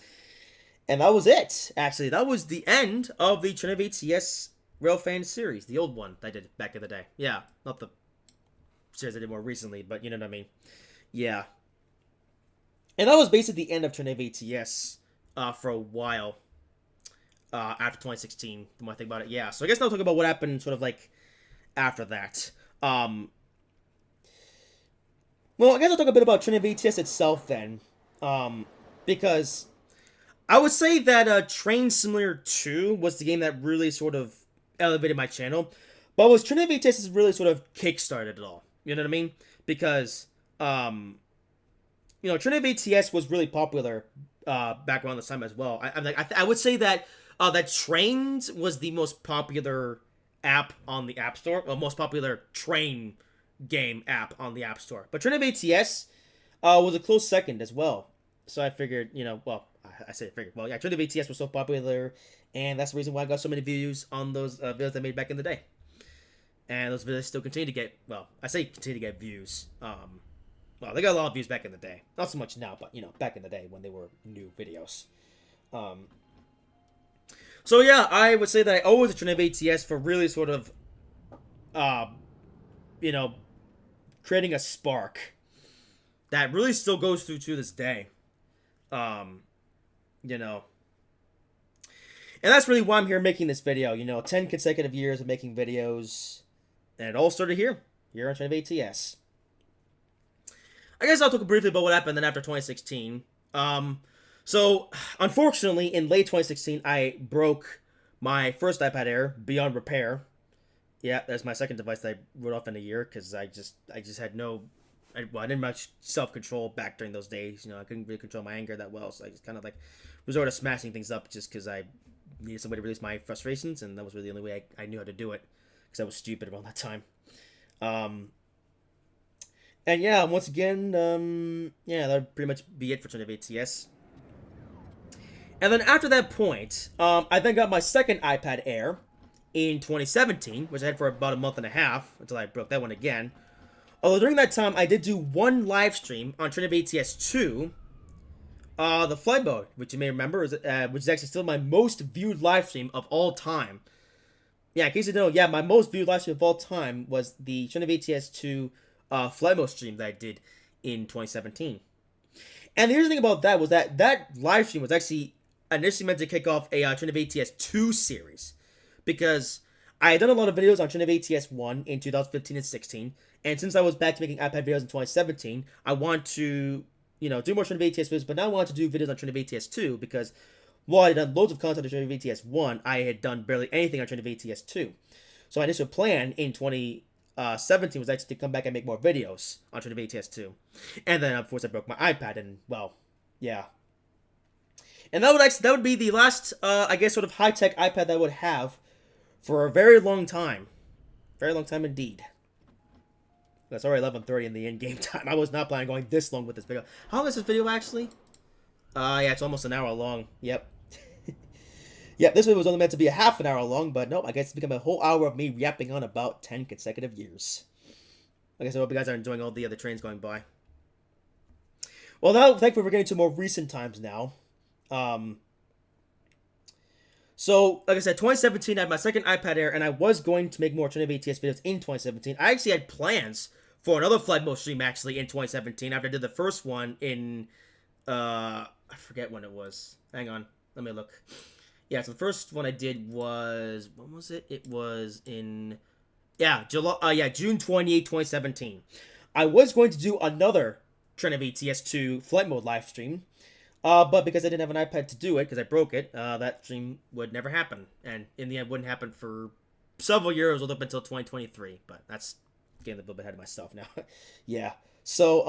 And that was it, actually. That was the end of the Drive ATS Railfan series, the old one that I did back in the day. Yeah, not the series I did more recently, but you know what I mean. Yeah. And that was basically the end of Drive ATS for a while. After 2016, the more I think about it, yeah. So I guess now talk about what happened, sort of like after that. Well, I guess I'll talk a bit about Drive ATS itself then, because I would say that Train Simulator 2 was the game that really sort of elevated my channel, but was Drive ATS really sort of kickstarted it all. You know what I mean? Because Drive ATS was really popular back around this time as well. I would say that. That Trains was the most popular app on the App Store, or most popular train game app on the App Store. But Drive ATS was a close second as well. So I figured, I say figured. Well, yeah, Drive ATS was so popular, and that's the reason why I got so many views on those videos I made back in the day. And those videos still continue to get, continue to get views. Well, they got a lot of views back in the day. Not so much now, but, back in the day when they were new videos. So yeah, I would say that I owe it to Drive ATS for really sort of, creating a spark that really still goes through to this day. And that's really why I'm here making this video. 10 consecutive years of making videos, and it all started here on Drive ATS. I guess I'll talk briefly about what happened then after 2016. So, unfortunately, in late 2016, I broke my first iPad Air beyond repair. Yeah, that's my second device that I wrote off in a year because I just had I didn't much self-control back during those days. I couldn't really control my anger that well, so I just kind of resorted to smashing things up just because I needed somebody to release my frustrations, and that was really the only way I knew how to do it because I was stupid around that time. And yeah, once again, that would pretty much be it for Drive ATS. And then after that point, I then got my second iPad Air in 2017, which I had for about a month and a half until I broke that one again. Although during that time, I did do one live stream on Drive ATS 2, the flight mode, which you may remember, which is actually still my most viewed live stream of all time. Yeah, in case you don't know, my most viewed live stream of all time was the Drive ATS 2 flight mode stream that I did in 2017. And the interesting thing about that was that live stream was actually initially meant to kick off a Drive ATS 2 series, because I had done a lot of videos on Drive ATS 1 in 2015 and 16, and since I was back to making iPad videos in 2017, I want to, do more Drive ATS videos, but now I want to do videos on Drive ATS 2, because while I had done loads of content on Drive ATS 1, I had done barely anything on Drive ATS 2. So my initial plan in 2017 was actually to come back and make more videos on Drive ATS 2. And then, of course, I broke my iPad, and, well, yeah. And that would be the last, sort of high-tech iPad that I would have for a very long time. Very long time indeed. It's already 11:30 in the in-game time. I was not planning on going this long with this video. How long is this video actually? Yeah, it's almost an hour long. Yep. Yep, this video was only meant to be a half an hour long, but nope, I guess it's become a whole hour of me yapping on about 10 consecutive years. Like I said, I hope you guys are enjoying all the other trains going by. Well, now, thankfully, we're getting to more recent times now. So, like I said, 2017, I had my second iPad Air, and I was going to make more Drive ATS videos in 2017. I actually had plans for another flight mode stream, actually, in 2017, after I did the first one in, I forget when it was. Hang on, let me look. Yeah, so the first one I did was, when was it? It was in, yeah, June 28, 2017. I was going to do another Drive ATS 2 flight mode live stream. But because I didn't have an iPad to do it, because I broke it, that stream would never happen. And in the end, wouldn't happen for several years, all up until 2023. But that's getting a little bit ahead of myself now. Yeah. So,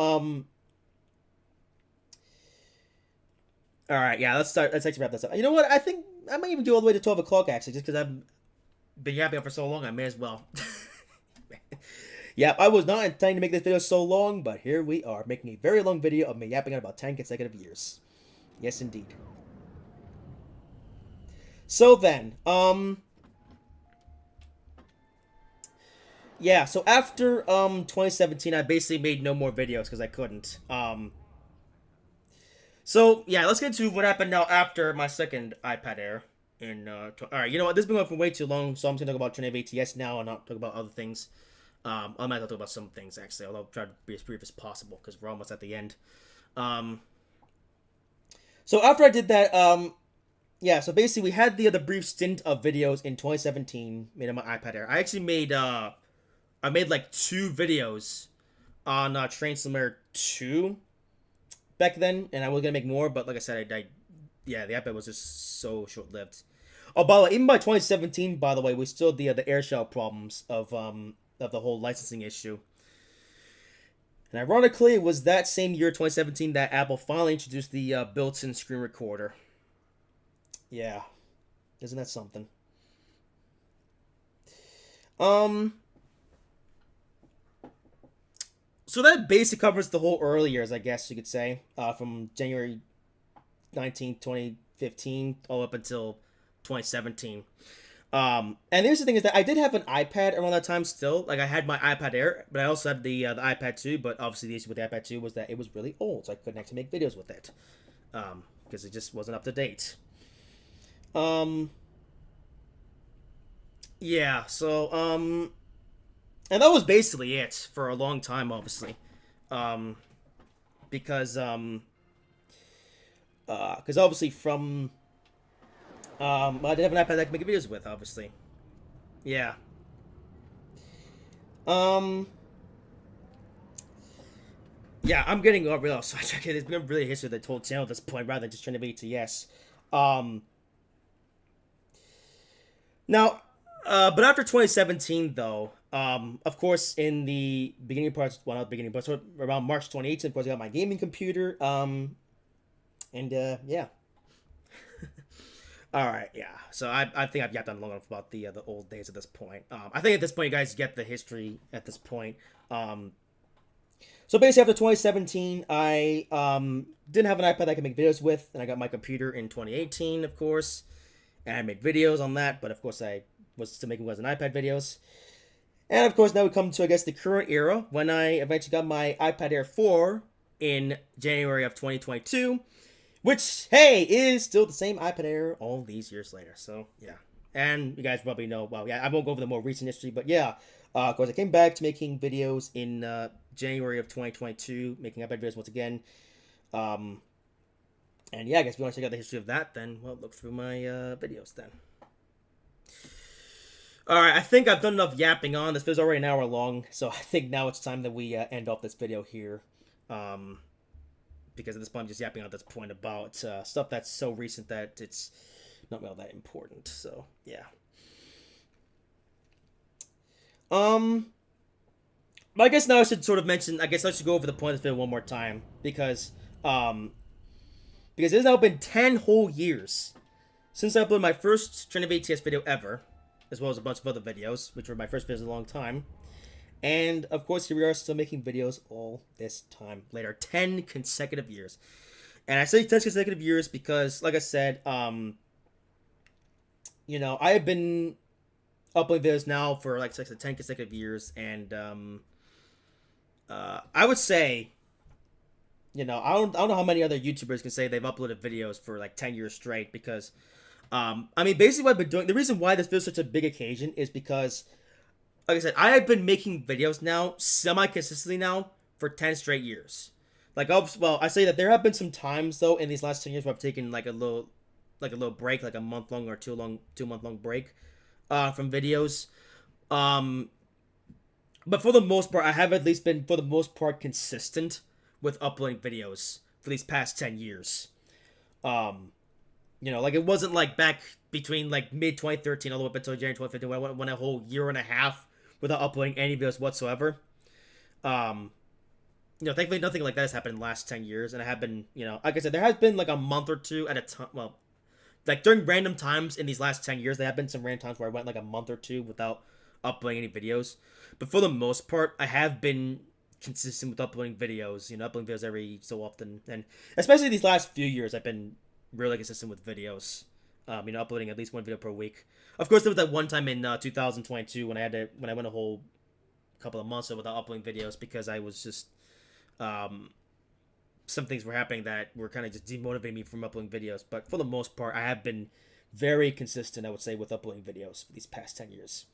alright, yeah, let's actually wrap this up. You know what? I think I might even do all the way to 12 o'clock, actually, just because I've been yapping for so long, I may as well. Yeah, I was not intending to make this video so long, but here we are, making a very long video of me yapping on about 10 consecutive years. Yes, indeed. So then, yeah, so after, 2017, I basically made no more videos because I couldn't. So, yeah, let's get to what happened now after my second iPad Air. Alright, you know what, this has been going for way too long, so I'm just going to talk about Drive ATS now and not talk about other things. I might talk about some things, actually, although I'll try to be as brief as possible, because we're almost at the end. So after I did that, yeah, so basically we had the brief stint of videos in 2017 made on my iPad Air. I actually made, I made like 2 videos on Train Simulator 2 back then, and I was gonna make more, but like I said, yeah, the iPad was just so short-lived. Oh, by the way, even by 2017, by the way, we still had the airshell problems of the whole licensing issue. And ironically, it was that same year, 2017, that Apple finally introduced the built-in screen recorder. Yeah. Isn't that something? So that basically covers the whole early years, I guess you could say. From January 19th, 2015, all up until 2017. And here's the thing is that I did have an iPad around that time still. Like, I had my iPad Air, but I also had the iPad 2, but obviously the issue with the iPad 2 was that it was really old, so I couldn't actually make videos with it. Because it just wasn't up to date. Yeah, so, and that was basically it for a long time, obviously. Because obviously from... I didn't have an iPad that I could make videos with, obviously. Yeah. Yeah, I'm getting real sidetracked. It's been really a history of the whole channel at this point, rather than just trying to be ATS. Now, but after 2017, though, of course, in the beginning parts, well, not the beginning, but sort of around March 2018, of course, I got my gaming computer, and, yeah. Alright, yeah. So I think I've yapped on long enough about the old days at this point. I think at this point you guys get the history at this point. So basically after 2017, I didn't have an iPad that I could make videos with, and I got my computer in 2018, of course. And I made videos on that, but of course I was still making an iPad videos. And of course now we come to, I guess, the current era, when I eventually got my iPad Air 4 in January of 2022. Which, hey, is still the same iPad Air all these years later. So, yeah. And you guys probably know, well, yeah, I won't go over the more recent history, but yeah. Of course, I came back to making videos in January of 2022, making iPad videos once again. And yeah, I guess if you want to check out the history of that, then, well, look through my videos then. Alright, I think I've done enough yapping on. This video's already an hour long, so I think now it's time that we end off this video here. Because at this point I'm just yapping on this point about stuff that's so recent that it's not really that important. So, yeah. But I guess now I should sort of mention, I guess I should go over the point of this video one more time. Because it's now been 10 whole years since I uploaded my first Drive ATS video ever, as well as a bunch of other videos, which were my first videos in a long time. And of course, here we are still making videos all this time later, 10 consecutive years. And I say 10 consecutive years because, like I said, I have been uploading videos now for like 6 to 10 consecutive years, and I would say, I don't know how many other YouTubers can say they've uploaded videos for like 10 years straight because, basically what I've been doing, the reason why this video is such a big occasion is because, like I said, I have been making videos now semi-consistently now for 10 straight years. I say that there have been some times though in these last 10 years where I've taken like a little break, like a month long or 2 month long break, from videos. But for the most part, I have at least been for the most part consistent with uploading videos for these past 10 years. Like it wasn't like back between like mid 2013 all the way up until January 2015 when I went a whole year and a half without uploading any videos whatsoever. Thankfully nothing like that has happened in the last 10 years, and I have been, like I said, there has been like a month or two at a time, well, like during random times in these last 10 years, there have been some random times where I went like a month or two without uploading any videos. But for the most part, I have been consistent with uploading videos, uploading videos every so often. And especially these last few years, I've been really consistent with videos. Uploading at least one video per week. Of course, there was that one time in 2022 when I went a whole couple of months without uploading videos because I was just, some things were happening that were kind of just demotivating me from uploading videos. But for the most part, I have been very consistent, I would say, with uploading videos for these past 10 years.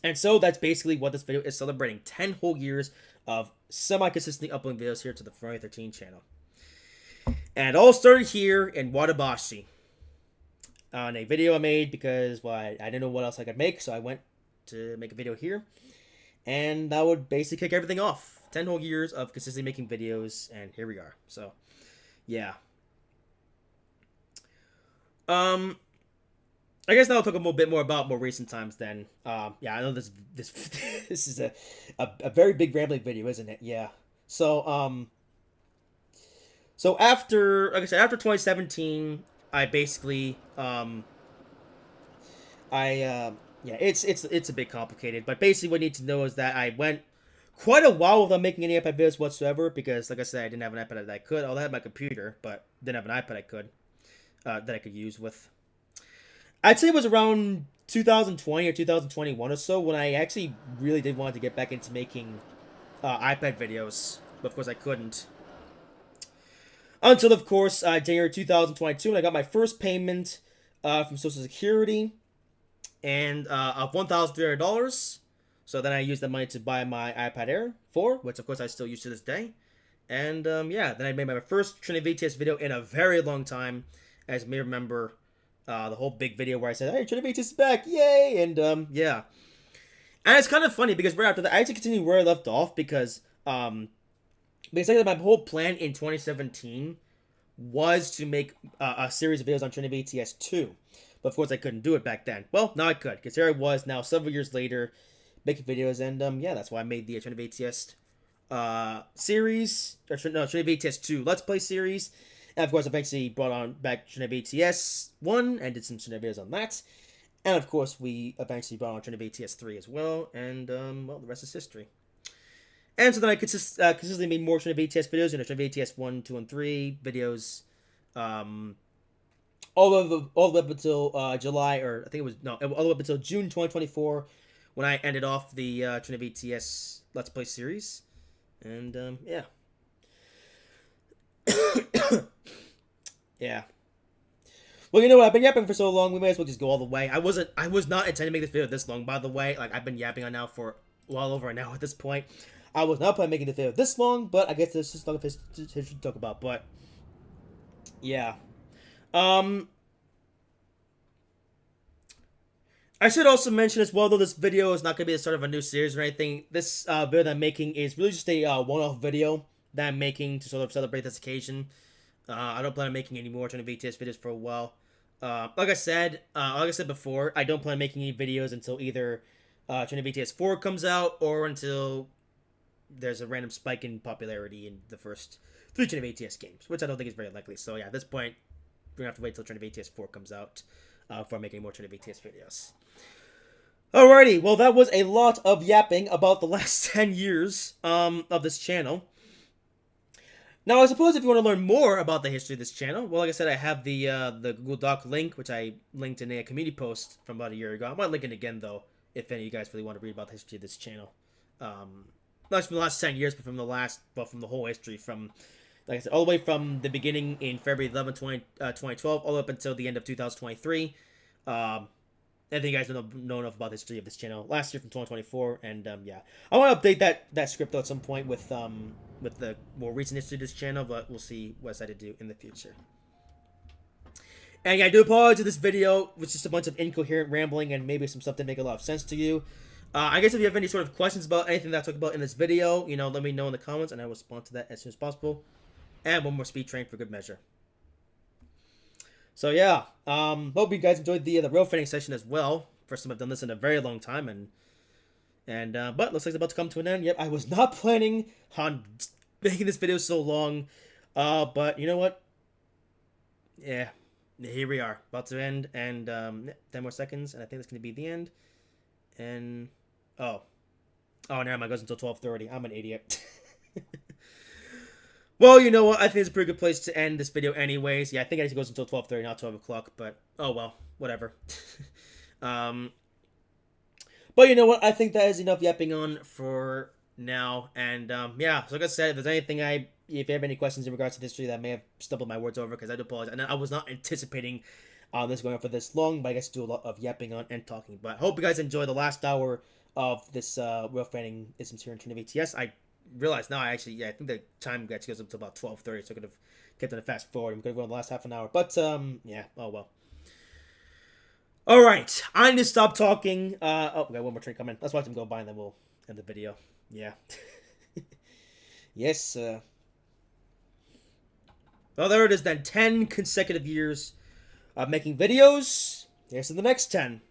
And so that's basically what this video is celebrating. 10 whole years of semi-consistently uploading videos here to the Friday 13 channel. And it all started here in Watabashi on a video I made because, well, I didn't know what else I could make, so I went to make a video here. And that would basically kick everything off. 10 whole years of consistently making videos, and here we are. So, yeah. I guess now I'll talk a little bit more about more recent times then. I know this this is a very big rambling video, isn't it? Yeah. So, after, like I said, after 2017, I basically, it's a bit complicated, but basically what you need to know is that I went quite a while without making any iPad videos whatsoever because, like I said, I didn't have an iPad that I could. I had my computer, but didn't have an iPad that I could use with. I'd say it was around 2020 or 2021 or so when I actually really did want to get back into making iPad videos, but of course I couldn't. Until, of course, January 2022 when I got my first payment from Social Security and of $1,300. So then I used that money to buy my iPad Air 4, which of course I still use to this day. And then I made my first Trinity ATS video in a very long time. As you may remember, the whole big video where I said, "Hey, Trinity ATS is back, yay!" And And it's kind of funny because right after that, I actually continued where I left off because my whole plan in 2017 was to make a series of videos on Trinity ATS 2. But of course I couldn't do it back then. Well, now I could, because here I was now several years later making videos, and that's why I made the Trinity ATS series, or no, Trinity ATS 2 Let's Play series, and of course eventually brought on back Trinity ATS 1 and did some Trinity videos on that, and of course we eventually brought on Trinity ATS 3 as well, and the rest is history. And so then I consistently made more Trinity ATS videos, Trinity ATS 1, 2, and 3 videos, all the way up until July, or I think it was, no, all the way up until June 2024, when I ended off the Trinity ATS Let's Play series. And, yeah. Well, you know what? I've been yapping for so long, we may as well just go all the way. I was not intending to make this video this long, by the way. Like, I've been yapping on now for well over an hour at this point. I was not planning on making this video this long, but I guess there's just stuff to talk about. But, yeah. I should also mention as well, though this video is not going to be the start of a new series or anything, this video that I'm making is really just a one-off video that I'm making to sort of celebrate this occasion. I don't plan on making any more Trinity ATS videos for a while. Like I said before, I don't plan on making any videos until either Trinity ATS 4 comes out or until there's a random spike in popularity in the first 3 Trinity ATS games, which I don't think is very likely. So yeah, at this point, we're going to have to wait until Trinity ATS 4 comes out before making more Trinity ATS videos. Alrighty, well that was a lot of yapping about the last 10 years of this channel. Now I suppose if you want to learn more about the history of this channel, well like I said, I have the Google Doc link, which I linked in a community post from about a year ago. I might link it again though, if any of you guys really want to read about the history of this channel. Not just from the last 10 years, but from the whole history, from like I said, all the way from the beginning in February 11, 2012, all the way up until the end of 2023. I think you guys don't know enough about the history of this channel last year from 2024, and yeah, I want to update that script though at some point with the more recent history of this channel, but we'll see what I decide to do in the future. And yeah, I do apologize if this video was just a bunch of incoherent rambling and maybe some stuff that make a lot of sense to you. I guess if you have any sort of questions about anything that I talked about in this video, let me know in the comments, and I will respond to that as soon as possible. And one more speed train for good measure. So yeah, hope you guys enjoyed the rail fitting session as well. First time I've done this in a very long time, but looks like it's about to come to an end. Yep, I was not planning on making this video so long, but you know what? Yeah, here we are, about to end, and 10 more seconds, and I think that's gonna be the end. And oh, never mind. It goes until 12:30. I'm an idiot. Well, you know what? I think it's a pretty good place to end this video anyways. Yeah, I think it goes until 12:30, not 12 o'clock, but oh well, whatever. But you know what? I think that is enough yapping on for now. And yeah, so like I said, if there's anything if you have any questions in regards to history that may have stumbled my words over, because I do apologize. And I was not anticipating this going on for this long, but I guess do a lot of yapping on and talking. But I hope you guys enjoy the last hour of this rail fanning isms here in Drive ATS. I realized now I think the time actually goes up to about 12:30, so I could have kept it a fast forward and could have gone the last half an hour. But yeah, oh well. All right, I need to stop talking. Oh, we got one more train coming. Let's watch them go by, and then we'll end the video. Yeah. Yes. Well, there it is then. 10 consecutive years of making videos. Here's to the next 10.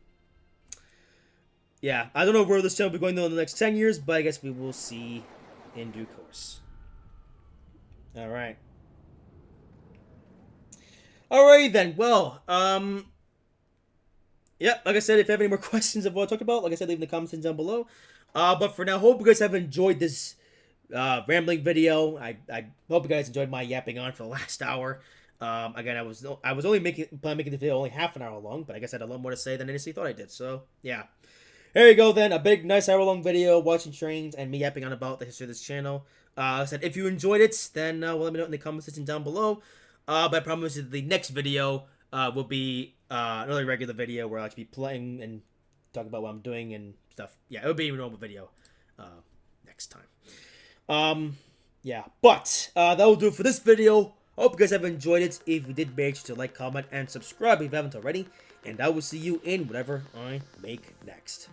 Yeah, I don't know where this channel will be going though in the next 10 years, but I guess we will see in due course. Alright. Alright then, well, yeah, like I said, if you have any more questions of what I talked about, like I said, leave in the comments down below. But for now, hope you guys have enjoyed this rambling video. I hope you guys enjoyed my yapping on for the last hour. Again, I was only planning on making the video only half an hour long, but I guess I had a lot more to say than I initially thought I did. So yeah, here you go then, a big nice hour long video watching trains and me yapping on about the history of this channel. Like I said, if you enjoyed it, then well, let me know in the comment section down below. But I promise you the next video will be another regular video where I'll be playing and talk about what I'm doing and stuff. Yeah, it will be a normal video next time. Yeah, but that will do it for this video. I hope you guys have enjoyed it. If you did, make sure to like, comment, and subscribe if you haven't already. And I will see you in whatever I make next.